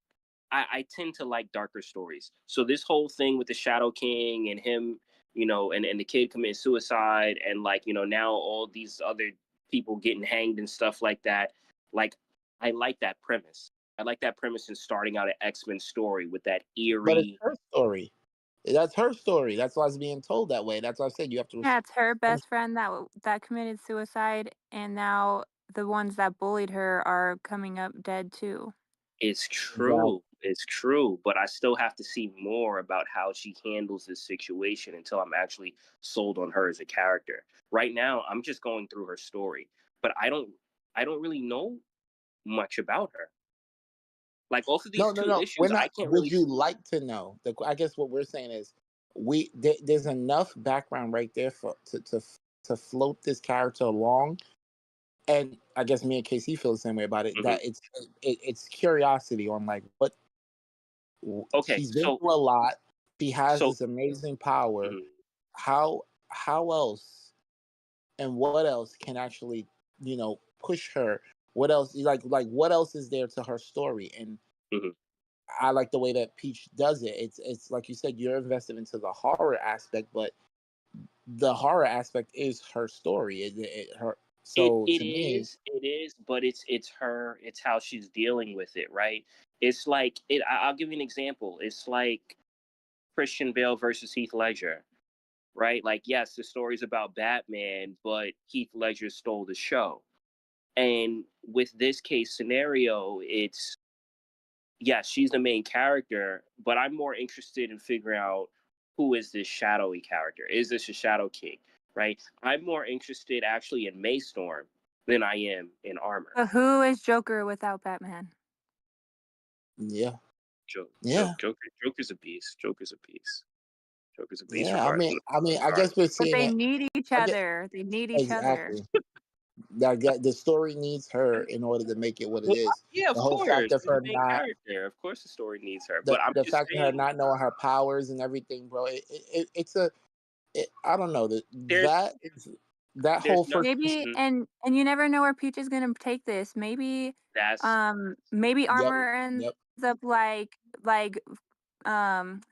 I tend to like darker stories. So this whole thing with the Shadow King and him, and the kid committing suicide, and like, now all these other people getting hanged and stuff like that. Like, I like that premise. I like that premise in starting out an X-Men story with that
But it's
eerie.
her story. That's her story. That's why it's being told that way. That's why I said you have to.
Yeah, it's her best friend that committed suicide, and now the ones that bullied her are coming up dead too.
It's
Exactly.
true. It's true, but I still have to see more about how she handles this situation until I'm actually sold on her as a character. Right now, I'm just going through her story, but I don't really know much about her. Like off of these two
No. We're
issues, I
not.
can't
Would
really.
you like to know? I guess what we're saying is, there's enough background right there to float this character along, and I guess me and Casey feel the same way about it.
Mhm.
That it's curiosity on like what
Okay,
she's been
so
through a lot. She has
So
this amazing power.
mhm.
How else and what else can actually, push her? What else like what else is there to her story? And
Mhm.
I like the way that Peach does it. It's like you said, you're invested into the horror aspect, but the horror aspect is her story. Her
It
so
it
to me,
it is, but it's her, it's how she's dealing with it, right? It's like I'll give you an example. It's like Christian Bale versus Heath Ledger, right? Like, yes, the story's about Batman, but Heath Ledger stole the show. And with this case scenario, it's yes, she's the main character, but I'm more interested in figuring out who is this shadowy character? Is this a Shadow King? Right? I'm more interested actually in Maystorm than I am in Armor.
But who is Joker without Batman?
yeah,
Joker,
yeah,
Joker's a beast. Joker's a beast. Joker's a beast
yeah. I mean,
regardless.
I guess we're
But
seeing
they
it.
need each
I get
other. They need each other.
exactly. That the story needs her in order to make it what it
Well,
is.
yeah,
The
of
whole
course.
fact of
She's the
her
main
not
character. Of course, the story needs her.
the
But I'm
the
just
fact of her
saying,
not knowing her powers and everything, bro. It's a I don't know that
there's
that is that
there's
whole
no.
first piece.
Maybe
Mhm.
and you never know where Peach is gonna take this.
That's
Maybe
Yep,
Armor ends
yep.
up like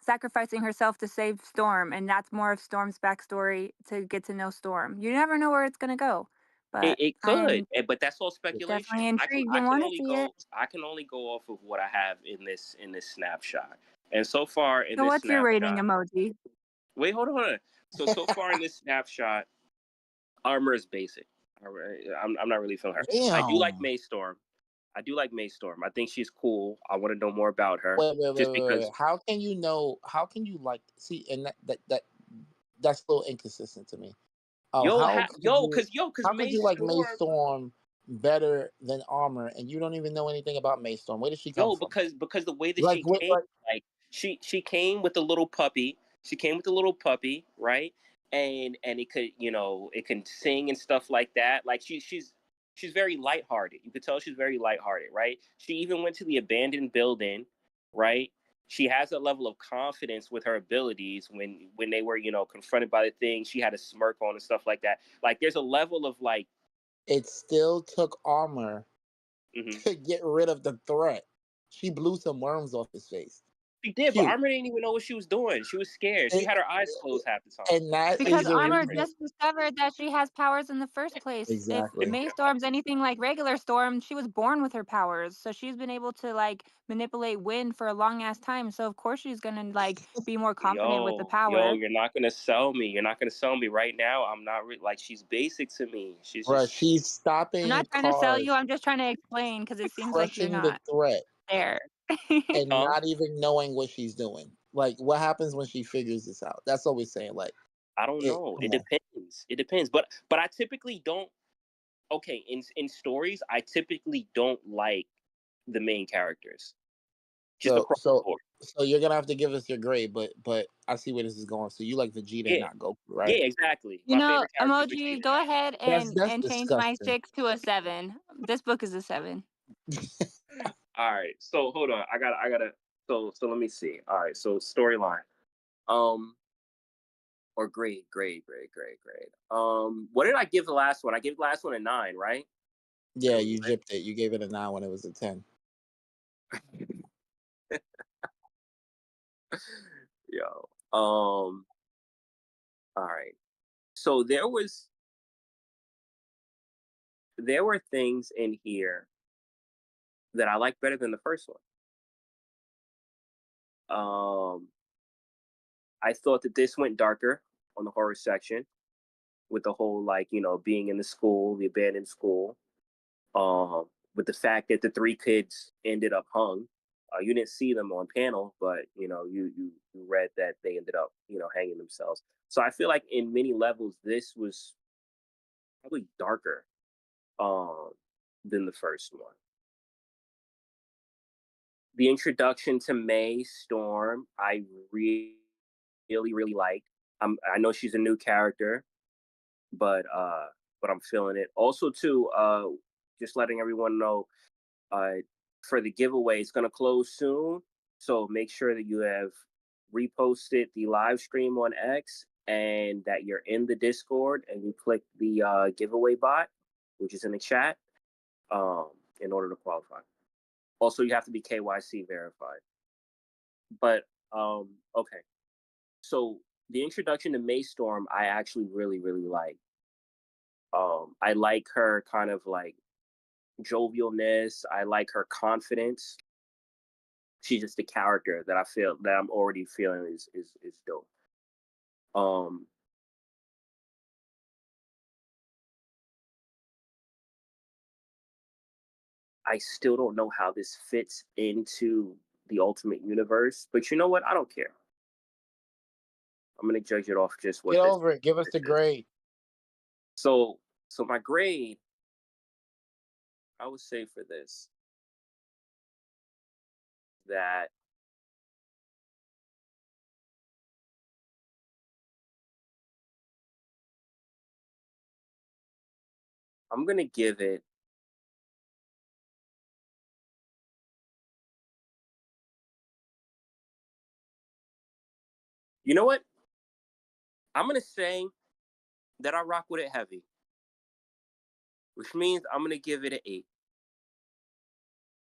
sacrificing herself to save Storm, and that's more of Storm's backstory to get to know Storm. You never know where it's gonna go, but
it
I
could,
am
but that's all speculation.
definitely intrigued and want to see it.
I can only go off of what I have in this snapshot. And so far in
So
this
what's your rating
snapshot,
emoji?
wait, hold on. So far in this snapshot, Armor is basic. I'm not really feeling her. I do like
Damn.
Maystorm. I do like Maystorm. I think she's cool. I want to know more about her, just
Wait.
because.
How can you know? How can you like see? And that's a little inconsistent to me.
Cause
How could you like
Maystorm.
Maystorm better than Armor, and you don't even know anything about Maystorm? Where did she come from?
Because the way that
Like
she
what?
came,
Like
like she came with a little puppy. She came with a little puppy, right? And it could, it can sing and stuff like that. Like she's very lighthearted. You could tell she's very lighthearted, right? She even went to the abandoned building, right? She has a level of confidence with her abilities when they were, confronted by the thing. She had a smirk on and stuff like that. Like there's a level of like,
it still took Armor
mhm.
to get rid of the threat. She blew some worms off his face.
She did, but
Cute.
Armor didn't even know what she was doing. She was scared. She
It,
had her eyes closed half the time.
and that
Like
Because
is
she was
the
really
Armor
reason.
afraid.
just discovered that she has powers in the first place. If
Exactly.
Yeah.
Maystorm's anything like regular Storm, she was born with her powers. So she's been able to like manipulate wind for a long ass time. So of course she's gonna like be more confident with the
Yo,
power.
you're not gonna sell me. You're not gonna sell me right now. I'm not like she's basic to me. She's
Bruh,
just
she's
I'm
stopping
not trying to sell you,
cars,
I'm just trying to explain because it seems like you're
crushing the
not
threat,
there.
and
huh?
not even knowing what she's doing. Like, what happens when she figures this out? That's what we're saying. Like,
I don't
it.
know.
Come
It
on.
depends. It depends. But I typically don't. Okay, in stories, I typically don't like the main characters. Just
So,
across the
so,
board.
so you're gonna have to give us your grade, but I see where this is going. So you like Vegeta and
Yeah.
not Goku, right?
Yeah. Exactly.
You
My
know,
favorite character is
emoji,
Vegeta.
go ahead
That's
and change my
disgusting.
6 to a 7. This book is a 7.
All right. So hold on. I gotta. So let me see. All right. So storyline. Um. Or grade. What did I give the last one? I gave the last one a 9, right? It
Yeah,
was
you gypped it. You gave it a 9 when it was a 10.
yo. All right. So there were things in here that I like better than the first one. I thought that this went darker on the horror section with the whole like being in the school, the abandoned school. Um, with the fact that the three kids ended up hung. You didn't see them on panel, but you read that they ended up hanging themselves. So I feel like in many levels this was probably darker um, than the first one. The introduction to May Storm, I really like. I know she's a new character, but I'm feeling it. Also, too, just letting everyone know, uh, for the giveaway, it's gonna close soon. So make sure that you have reposted the live stream on X and that you're in the Discord and you click the giveaway bot, which is in the chat, in order to qualify. Also, you have to be KYC verified. But okay, so the introduction to May Storm, I actually really, really like. I like her kind of like jovialness. I like her confidence. She's just a character that I feel that I'm already feeling is dope. Um, I still don't know how this fits into the Ultimate Universe, but you know what? I don't care. I'm gonna judge it off just what
Get
this.
over it. Give us the
is.
grade.
So my grade, I would say for this, that I'm gonna give it. You know what? I'm gonna say that I rock with it heavy, which means I'm gonna give it an 8.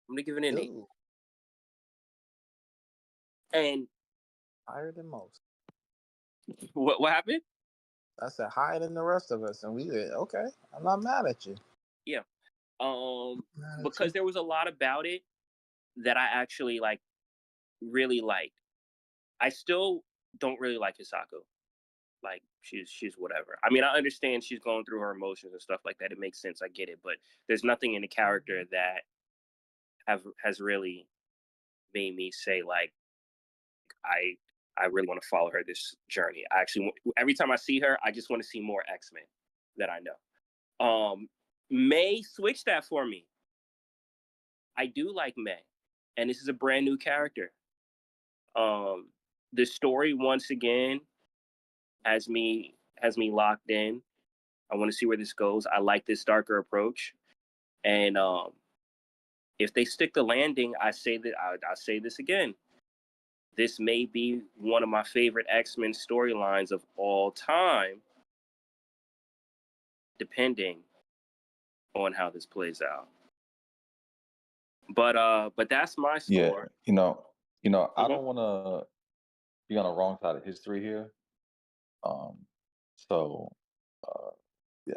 I'm gonna give it an 8.
Ooh,
And
higher than most.
what happened?
I said higher than the rest of us, and we did okay. I'm not mad at you.
Yeah.
Mad at
Because
you.
there was a lot about it that I actually like really liked. I still don't really like Hisako. Like she's whatever. I mean, I understand she's going through her emotions and stuff like that. It makes sense. I get it, but there's nothing in the character that has really made me say like I really want to follow her this journey. I actually every time I see her, I just want to see more X-Men that I know. May switch that for me. I do like May, and this is a brand new character. The story once again has me locked in. I want to see where this goes. I like this darker approach, and if they stick the landing, I say that I say this again. This may be one of my favorite X-Men storylines of all time, depending on how this plays out. But that's my
Yeah,
score.
I
Mhm.
don't want to be on the wrong side of history here. Um, so uh,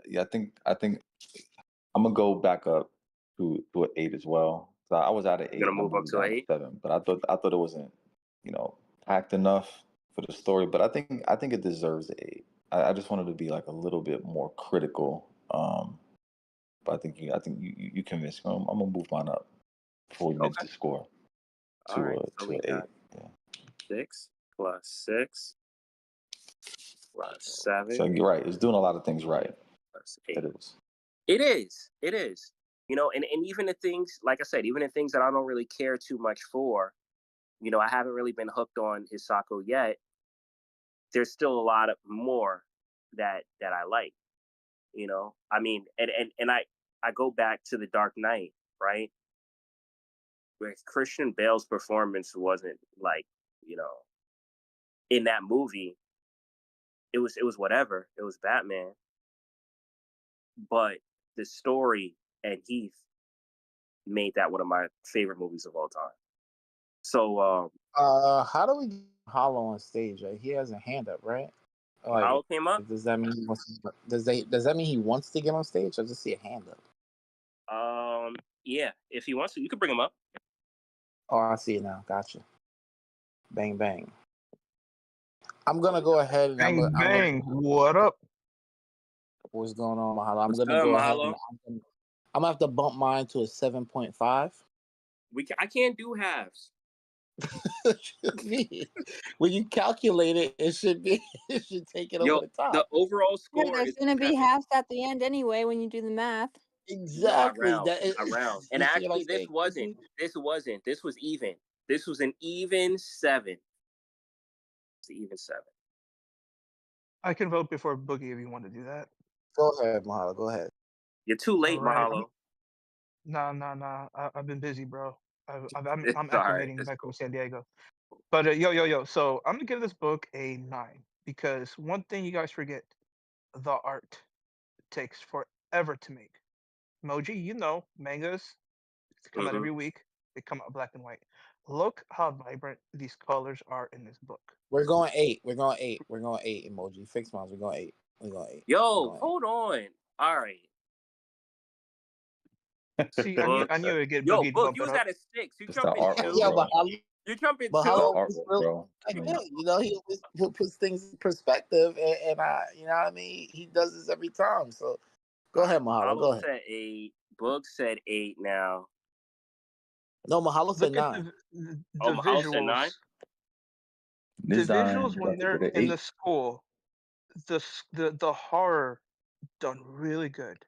yeah, I think I'm gonna go back up to an 8 as well. So I was at an
You're
8
gonna
and I
move up
moved
to
down to
8.
7, but I thought it wasn't packed enough for the story. But I think it deserves an 8. I just wanted to be like a little bit more critical. But I think you convinced me. I'm gonna move mine up before we miss
Okay.
the score
All right. So
to
we
an 8.
got
Yeah.
6 plus 6 plus
So
7
you're right. It's doing a lot of things right.
plus
It
8.
is.
It is. It is. And even the things, like I said, even the things that I don't really care too much for, I haven't really been hooked on Hisako yet. There's still a lot of more that I like. I mean, and I go back to The Dark Knight, right? Where Christian Bale's performance wasn't like, you know, in that movie, it was whatever. It was Batman, but the story and Heath made that one of my favorite movies of all time. So
How do we get Hollow on stage? Right? He has a hand up, right? Like,
Mahalo came up.
does that mean he wants? Does that mean he wants to get on stage? I just see a hand up.
Yeah, if he wants to, you can bring him up.
Oh, I see it now. Gotcha. Bang bang. I'm gonna go ahead and
Bang bang. What up?
what's going on, Mahalo? I'm
What's
gonna
up,
go ahead and
Mahalo?
I'm gonna have to bump mine to a 7.5.
I can't do halves.
When you calculate it, it should be it should take it over the top.
The overall
Yeah,
score
there's
is
gonna be
7.
halves at the end anyway when you do the math.
Not
Exactly.
round, not round. And
You see what I'm
actually, this
saying?
wasn't. This wasn't. This was even. This was an even 7. It's an even 7.
I can vote before Boogie if you want to do that.
Go ahead, Mahalo. Go ahead.
You're too late,
All right.
Mahalo.
Nah. I've been busy, bro. I'm
It's all right.
acclimating back with San Diego. But yo. So I'm gonna give this book a 9 because one thing you guys forget: the art takes forever to make. Moji, mangas come out
Hmm.
every week. They come out black and white. Look how vibrant these colors are in this book.
We're going 8. We're going 8. We're going 8. Emoji. Fix moms. We're going 8. We're going 8. We're
Yo,
going 8.
hold on. All right,
See, I knew
Book.
I knew it'd get
Yo,
Boogie to
Book,
bump
you
it
was
up.
at a 6. You
It's the
jumping
artwork,
2?
Yeah,
bro.
You jumping
but
It's the
2?
Mahalo is
artwork,
real
bro. I
like
mean,
him. He always puts things in perspective, and I, you know what I mean. He does this every time. So go
All right,
ahead, Mahalo.
Mahalo
Go ahead.
said 8. Book said 8 now.
No, Mahalo said
Look at
9.
Oh,
the
Mahalo said
visuals.
9?
The
design,
visuals
you
when
have to
they're
get an
in the
8.
school, the horror done really good.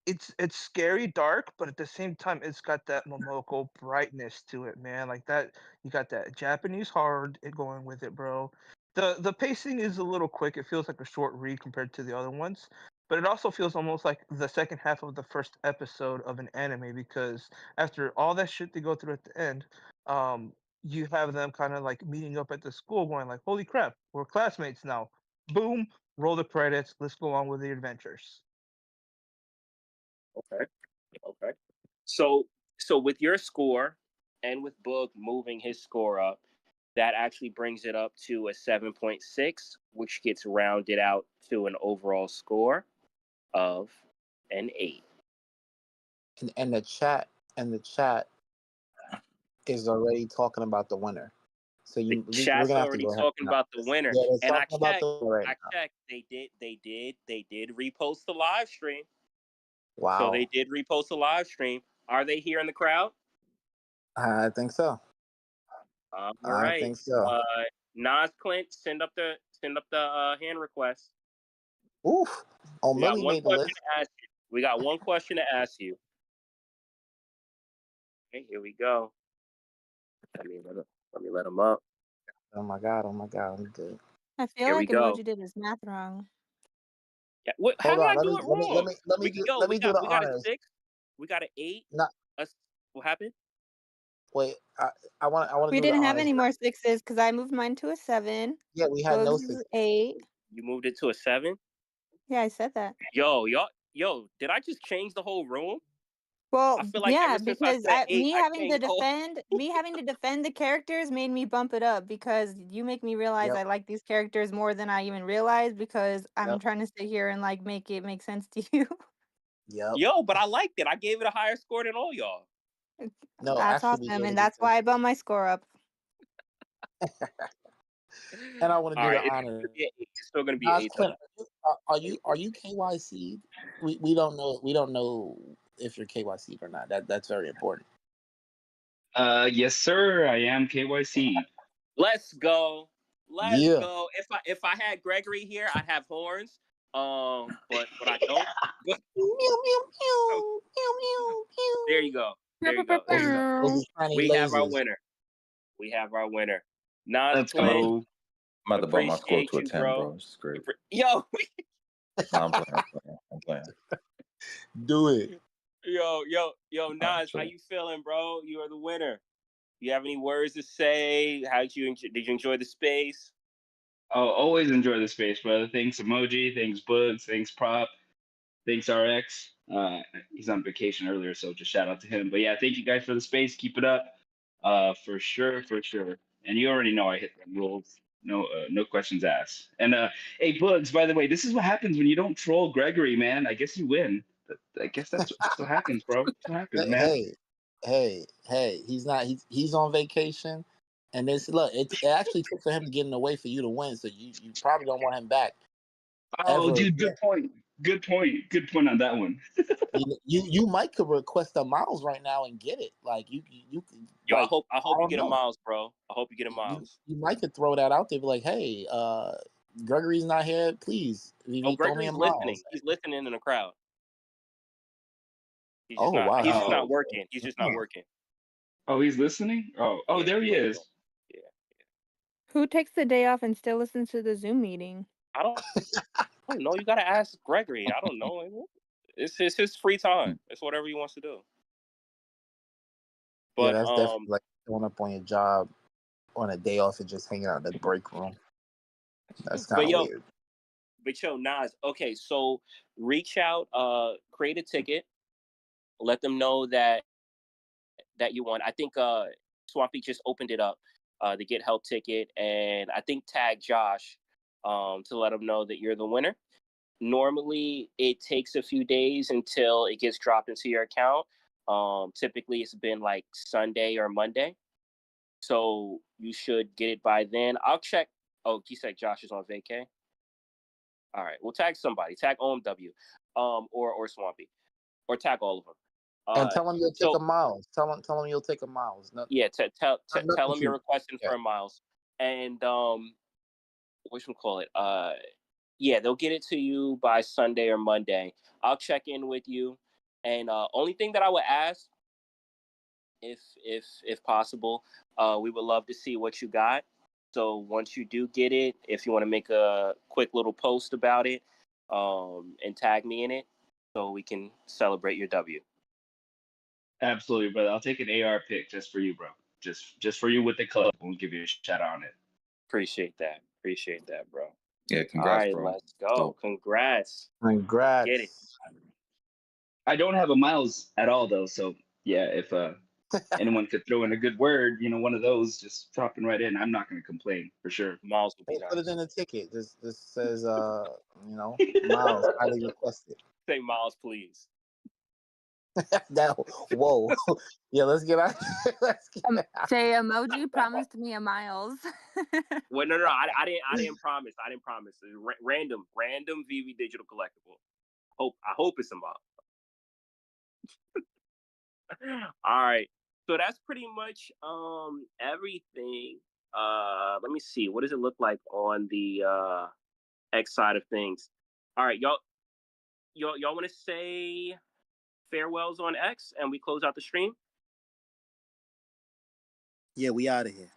It's scary dark, but at the same time it's got that Momoko brightness to it, man. Like that you got that Japanese horror going with it, bro. The pacing is a little quick. It feels like a short read compared to the other ones, but it also feels almost like the second half of the first episode of an anime because after all that shit they go through at the end, um, you have them kind of like meeting up at the school, going like, "Holy crap, we're classmates now!" Boom, roll the credits. Let's go on with the adventures.
Okay. Okay. So so with your score and with Book moving his score up, that actually brings it up to a 7.6, which gets rounded out to an overall score of an 8.
And the chat is already talking about the winner. So
The
we're
chat's
gonna have to
already
go ahead
talking
and
about the
this.
winner.
Yeah, they're
And
talking about the winner right
I
now.
checked, they did repost the live stream. So they
Wow,
did repost the live stream. Are they here in the crowd?
I think so.
All
I
right.
think so.
Nas Clint, send up the hand request.
Oof. Oh,
We got
Millie
one
made the
question
list.
to ask you. We got one question to ask you. Okay, here we go. Let me let him up.
Oh my god. Oh my god. I'm good.
I feel
Here we
like
go.
Emoji did his math wrong.
Yeah. What? How
Hold
did
on.
I do it wrong?
Let me do the
We got a
honors.
6. We got an 8.
Not
What happened?
wait. I want to
We
do the
didn't have
honors.
any more sixes because I moved mine to a 7.
Yeah, we had no
Bugs
six.
is 8.
You moved it to a 7.
Yeah, I said that.
Yo, did I just change the whole room? I
Well,
feel like
yeah,
ever since I
because
said 8, I changed the whole.
me having to defend the characters made me bump it up because you make me realize
Yep.
I like these characters more than I even realized because I'm
Yep.
trying to sit here and like make it make sense to you.
Yep.
Yo, but I liked it. I gave it a higher score than all y'all.
No,
That's
actually, we
awesome,
gave
and
it
that's
to.
why I bumped my score up.
And I want to
All
do
right,
the honors.
it's still gonna be
Nas
8 though.
Clint, are you KYC? We don't know. We don't know if you're KYC or not. That's very important.
Yes, sir. I am KYC.
Let's go. Let's
Yeah.
go. If I had Gregory here, I'd have horns. But I don't.
Meow, meow, meow, meow, meow,
There
meow.
you go. There you go. There you go.
Those are tiny
We have our
lasers.
winner. We have our winner. Nas
Let's
Clint,
go.
I'm about to bump my score
appreciate
to a
you,
10,
bro.
bro. This is great.
Yo,
Nah, I'm playing. I'm playing.
Do it.
yo, Nas, how you feeling, bro? You are the winner. You have any words to say? Did you enjoy the space?
I'll always enjoy the space, brother. Thanks, Emoji. Thanks, Bugs. Thanks, Prop. Thanks, RX. He's on vacation earlier, so just shout out to him. But yeah, thank you guys for the space. Keep it up. For sure, for sure. And you already know I hit the rules. No questions asked. And hey, Bugs. By the way, this is what happens when you don't troll Gregory, man. I guess you win. I guess that's what happens, bro. That's what happens, man.
Hey. He's on vacation, and it actually took for him getting away for you to win. So you probably don't want him back.
Oh,
Ever
dude,
again.
good point. Good point. Good point on that one.
You might could request a Miles right now and get it. Like you could.
Yo,
Like,
I hope you
don't
get a
know.
Miles, bro. I hope you get a Miles.
You might could throw that out there, be like, hey, Gregory's not here. Please,
Oh,
throw me a
Gregory's listening.
Miles.
He's listening in the crowd.
Oh wow,
He's just
Oh,
not working. He's just not working.
oh, he's listening. Oh,
Yeah,
there he
he's
is.
listening. Yeah.
Who takes the day off and still listens to the Zoom meeting?
I don't know. You gotta ask Gregory. I don't know. It's his free time. It's whatever he wants to do.
yeah,
But
that's definitely like showing up on your job on a day off and just hanging out in the break room. That's kind
But
of
yo,
weird.
Nas. Okay, so reach out, create a ticket, let them know that you won. I think Swampy just opened it up, the Get Help ticket, and I think tag Josh to let him know that you're the winner. Normally, it takes a few days until it gets dropped into your account. Typically, it's been like Sunday or Monday, so you should get it by then. I'll check. Oh, you said Josh is on vacay. All right, we'll tag somebody. Tag OMW, or Swampy, or tag all of them.
And tell him you'll take
So
a Miles. Tell him you'll take a Miles.
yeah, tell
Nothing
them you're
too.
requesting
Yeah.
for a Miles, and what you call it? Yeah, they'll get it to you by Sunday or Monday. I'll check in with you, and only thing that I would ask, if possible, we would love to see what you got. So once you do get it, if you want to make a quick little post about it, and tag me in it, so we can celebrate your W.
Absolutely, brother. I'll take an AR pick just for you, bro. Just for you with the club. We'll give you a shout out on it.
Appreciate that. Appreciate that, bro.
Yeah,
All
congrats,
right,
bro.
let's go.
Dope.
Congrats. Get it.
Congrats.
I don't have a Miles at all though, so yeah, if anyone could throw in a good word, one of those just dropping right in, I'm not gonna complain for sure.
Miles would be
Put it
nice.
in the ticket. This says Miles highly requested.
Say Miles, please.
That whoa. Yeah, let's get out. Let's get out.
Say emoji promised me a Miles.
Well, no, I didn't promise. I didn't promise. Random VV digital collectible. I hope it's a Miles. All right. So that's pretty much everything. Let me see. What does it look like on the X side of things? All right, y'all want to say farewells on X and we close out the stream?
Yeah, we out of here.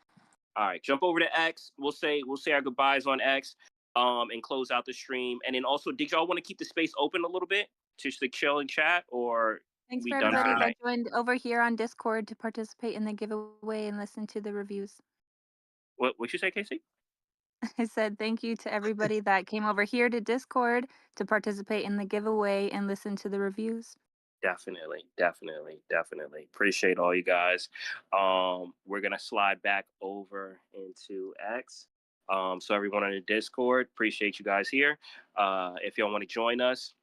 All right, jump over to X. We'll say our goodbyes on X, and close out the stream. And then also, did y'all want to keep the space open a little bit just to chill and chat, or
Thanks
we
for
done for
everybody
tonight?
that joined over here on Discord to participate in the giveaway and listen to the reviews.
What you say, Casey?
I said thank you to everybody that came over here to Discord to participate in the giveaway and listen to the reviews.
Definitely. Appreciate all you guys. We're gonna slide back over into X. So everyone on the Discord, appreciate you guys here. If y'all want to join us,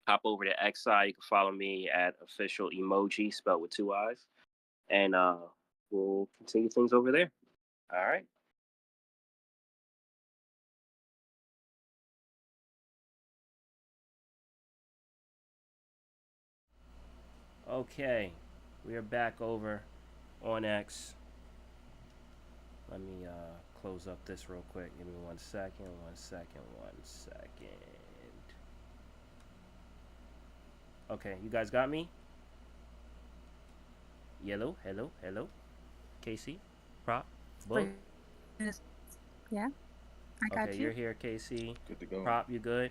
hop over to X side. You can follow me at official emoji spelled with 2 I's, and we'll continue things over there. All right. Okay, we are back over on X. Let me close up this real quick. Give me 1 second. Okay, you guys got me? Yellow, hello. Casey, Prop, Book.
Yeah, I got
Okay,
you.
you're here, Casey.
Good to go.
Prop, you good?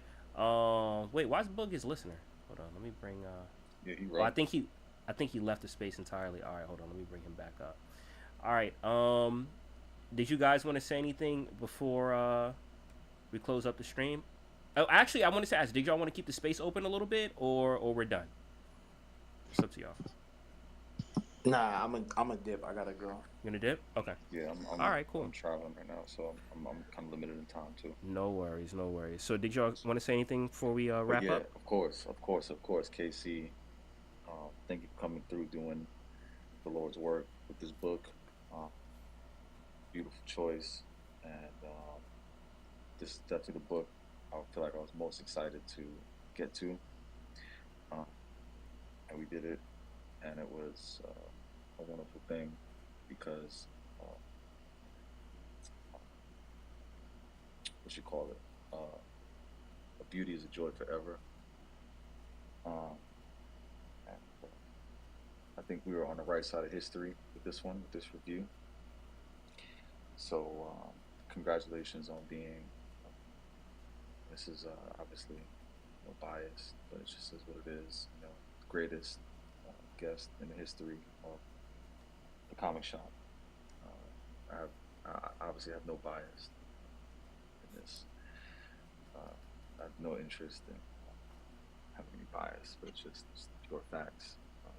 Wait, why's Boog his listener? Hold on, let me bring.
Yeah, he
Well,
right.
I think he left the space entirely. All right, hold on, let me bring him back up. All right. Did you guys want to say anything before we close up the stream? Oh, actually, I wanted to ask, did y'all want to keep the space open a little bit, or we're done? It's up to y'all.
Nah, I'm a dip. I gotta go.
You gonna dip? Okay.
Yeah, I'm
All right, cool.
I'm traveling right now, so I'm kind of limited in time too.
No worries. So, did y'all want to say anything before we wrap
yeah,
up?
of course, KC. Thank you for coming through, doing the Lord's work with this book. Beautiful choice, and this is definitely the book I feel like I was most excited to get to, and we did it, and it was a wonderful thing because what you call it, a beauty is a joy forever. And, I think we were on the right side of history with this one, with this review. So congratulations on being. This is obviously biased, but it just is what it is. The greatest guest in the history of the comic shop. I obviously have no bias in this. I have no interest in having any bias, but it's pure facts.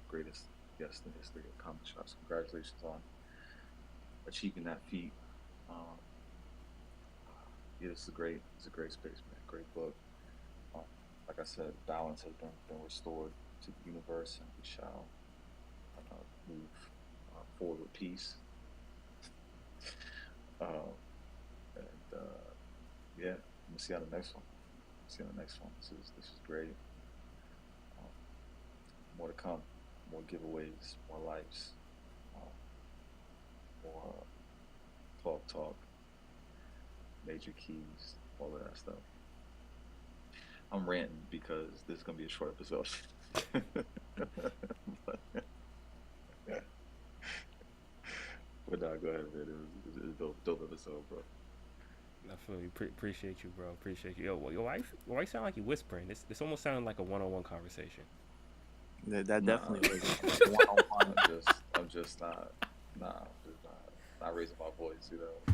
Greatest guest in the history of comic shops. Congratulations on achieving that feat. Um, yeah, it's a great space, man. Great book. Um, like I said, balance has been restored to the universe, and we shall move forward with peace. Um, and yeah, I'm gonna see you on the next one. See you on the next one. This is great. Um, more to come. More giveaways. More lives. Um, more talk. Major keys. All of that stuff. I'm ranting because this is gonna be a short episode. but, but nah, go ahead, man. It was a dope episode, bro.
I feel you. Appreciate you, bro. Appreciate you. Your wife sound like you whispering. This almost sounded like a one-on-one conversation.
That
Nah,
definitely was a one-on-one.
I'm just not. Nah, I'm just not raising my voice. You know.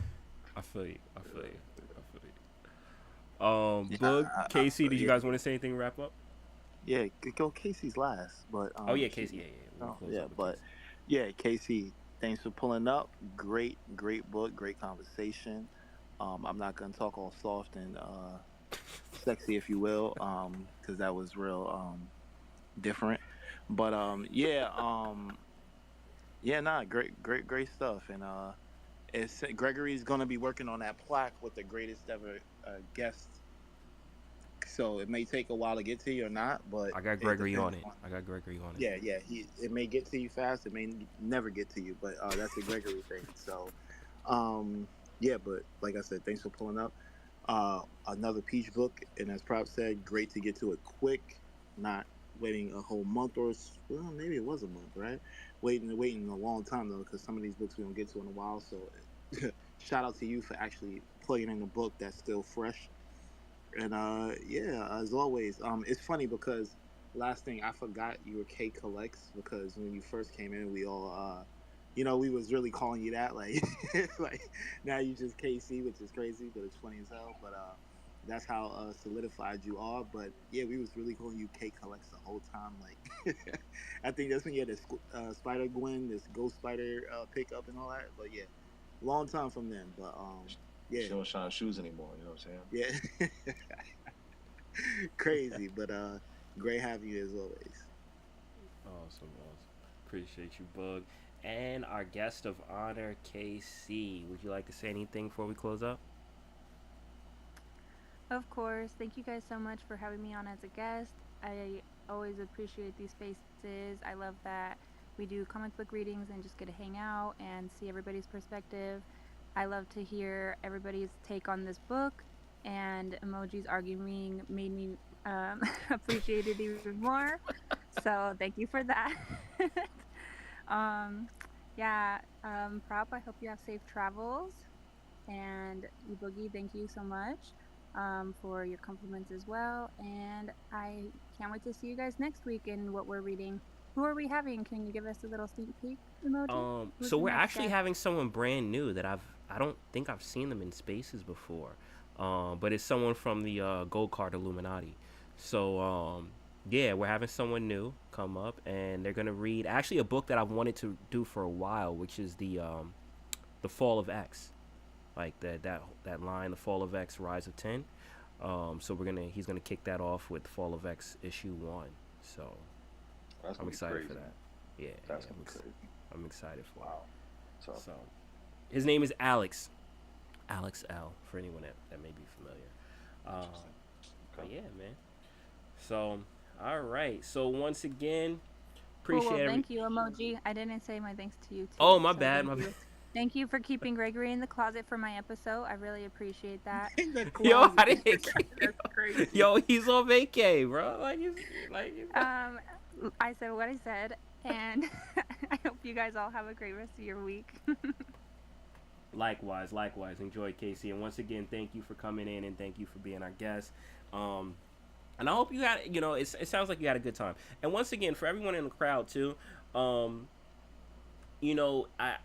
I feel you. I feel
Yeah,
you.
yeah.
I feel you.
Yeah,
Bug, Casey, did you
yeah,
guys want to say anything to wrap up?
yeah. Go Casey's last, but
Oh yeah, Casey. Yeah. We'll
oh
close
yeah,
up with
but
Casey.
yeah, Casey. Thanks for pulling up. Great book, great conversation. I'm not gonna talk all soft and sexy, if you will, because that was real different. But yeah, nah, great stuff. And it's Gregory's gonna be working on that plaque with the greatest ever guest. So it may take a while to get to you or not, but
I got
it
Gregory
depends
on it.
on.
I got Gregory on it.
Yeah. It may get to you fast. It may never get to you, but that's a Gregory thing. So, um, yeah. But like I said, thanks for pulling up. Another Peach book, and as Prop said, great to get to it quick, not waiting a whole month well, maybe it was a month, right? Waiting a long time though, because some of these books we don't get to in a while. So, shout out to you for actually plugging in a book that's still fresh. And yeah, as always, it's funny because last thing I forgot you were K Collects because when you first came in, we all we was really calling you that like like now you just KC, which is crazy, but it's funny as hell. But that's how solidified you are. But yeah, we was really calling you K Collects the whole time. Like I think that's when you had this Spider Gwen, this Ghost Spider pickup and all that. But yeah, long time from then. But yeah,
She don't shine shoes anymore. You know what I'm saying?
yeah. Crazy, but great having you as always.
Awesome. Appreciate you, Bug. And our guest of honor, KC. Would you like to say anything before we close up?
Of course. Thank you guys so much for having me on as a guest. I always appreciate these spaces. I love that we do comic book readings and just get to hang out and see everybody's perspective. I love to hear everybody's take on this book, and emojis arguing made me appreciate it even more. So thank you for that. um, yeah, Prop, I hope you have safe travels. And Boogie, thank you so much for your compliments as well. And I can't wait to see you guys next week in what we're reading. Who are we having? Can you give us a little sneak peek emoji? Who's
So
the
we're
next
actually
guest?
having someone brand new that I don't think I've seen them in spaces before. But it's someone from the Gold Card Illuminati. So yeah, we're having someone new come up, and they're gonna read actually a book that I've wanted to do for a while, which is the Fall of X, like that line, the Fall of X, Rise of 10. So he's gonna kick that off with Fall of X issue 1. So
That's
I'm
gonna be
excited
crazy.
for that. Yeah,
That's
yeah,
gonna be crazy.
I'm excited for
Wow.
it. So his name is Alex L, for anyone that may be familiar.
Interesting.
But
Okay.
yeah, man. So all right. So once again,
Cool.
appreciate
Well,
every.
thank you, emoji. I didn't say my thanks to you too.
Oh, my
so
bad.
Thank
My
you.
bad.
Thank you for keeping Gregory in the closet for my episode. I really appreciate that.
In the
Yo, I
closet.
didn't.
That's crazy.
Yo, he's on vacay, bro. He's.
I said what I said, and I hope you guys all have a great rest of your week.
Likewise. Enjoy, Casey. And once again, thank you for coming in and thank you for being our guest. And I hope you had, it sounds like you had a good time. And once again, for everyone in the crowd too, you know, I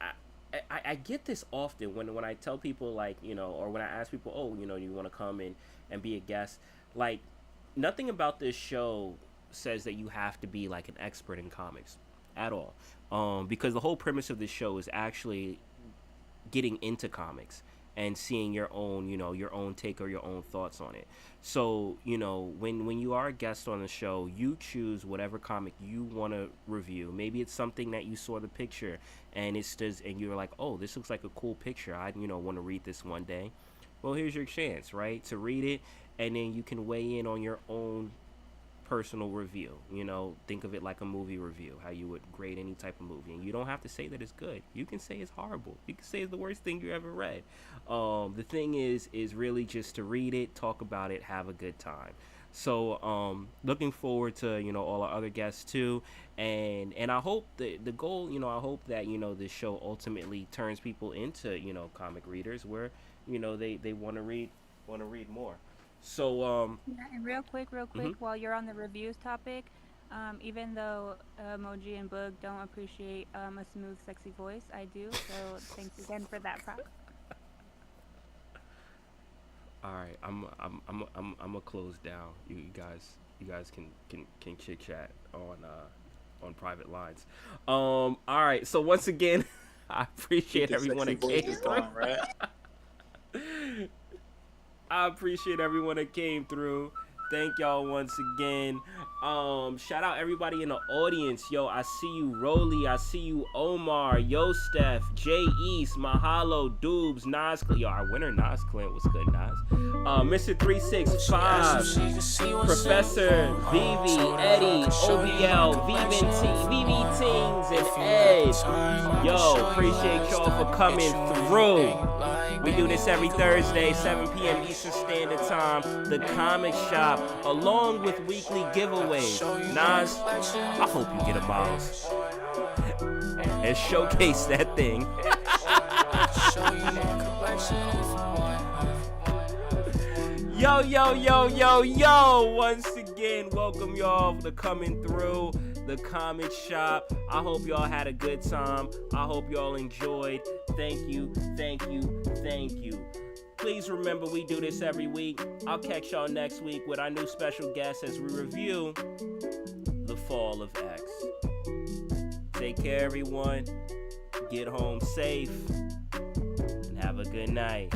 I get this often when I tell people, like, or when I ask people, oh, you want to come and be a guest, like, nothing about this show says that you have to be like an expert in comics at all, because the whole premise of this show is actually getting into comics and seeing your own your own take or your own thoughts on it. So when you are a guest on the show, you choose whatever comic you want to review. Maybe it's something that you saw the picture and and you're like, oh, this looks like a cool picture, I want to read this one day. Well, here's your chance, right, to read it, and then you can weigh in on your own personal review. Think of it like a movie review, how you would grade any type of movie. And you don't have to say that it's good. You can say it's horrible. You can say it's the worst thing you ever read. The thing is really just to read it, talk about it, have a good time. So looking forward to all our other guests too, and I hope the goal, I hope that this show ultimately turns people into comic readers, where they want to read more. So
Yeah, and real quick,
mhm.
while you're on the reviews topic, even though Emoji and Boog don't appreciate a smooth, sexy voice, I do. So thanks again for that prop.
All right, I'm gonna close down. You guys can chit chat on private lines. All right. So once again, I
Keep
appreciate
the
everyone
sexy
that came
voices
through.
going, right?
I appreciate everyone that came through. Thank y'all once again. Shout out everybody in the audience. Yo, I see you, Rolly. I see you, Omar. Yo, Steph, Jay East, Mahalo, Dubes, Nas. Yo, our winner, Nas Clint. What's good, Nas? Mr. 365, Professor, Vivi, Eddie, OBL, VV Teens, and Ed. Yo, appreciate y'all for coming through. We do this every Thursday, 7 p.m. Eastern Standard Time. The Comic Shop, along with weekly giveaways. Nas, I hope you get a Miles and showcase that thing. Yo. Once again, welcome y'all for coming through the Comic Shop. I hope y'all had a good time. I hope y'all enjoyed. Thank you. Please remember, we do this every week. I'll catch y'all next week with our new special guest as we review The Fall of X. Take care, everyone. Get home safe and have a good night.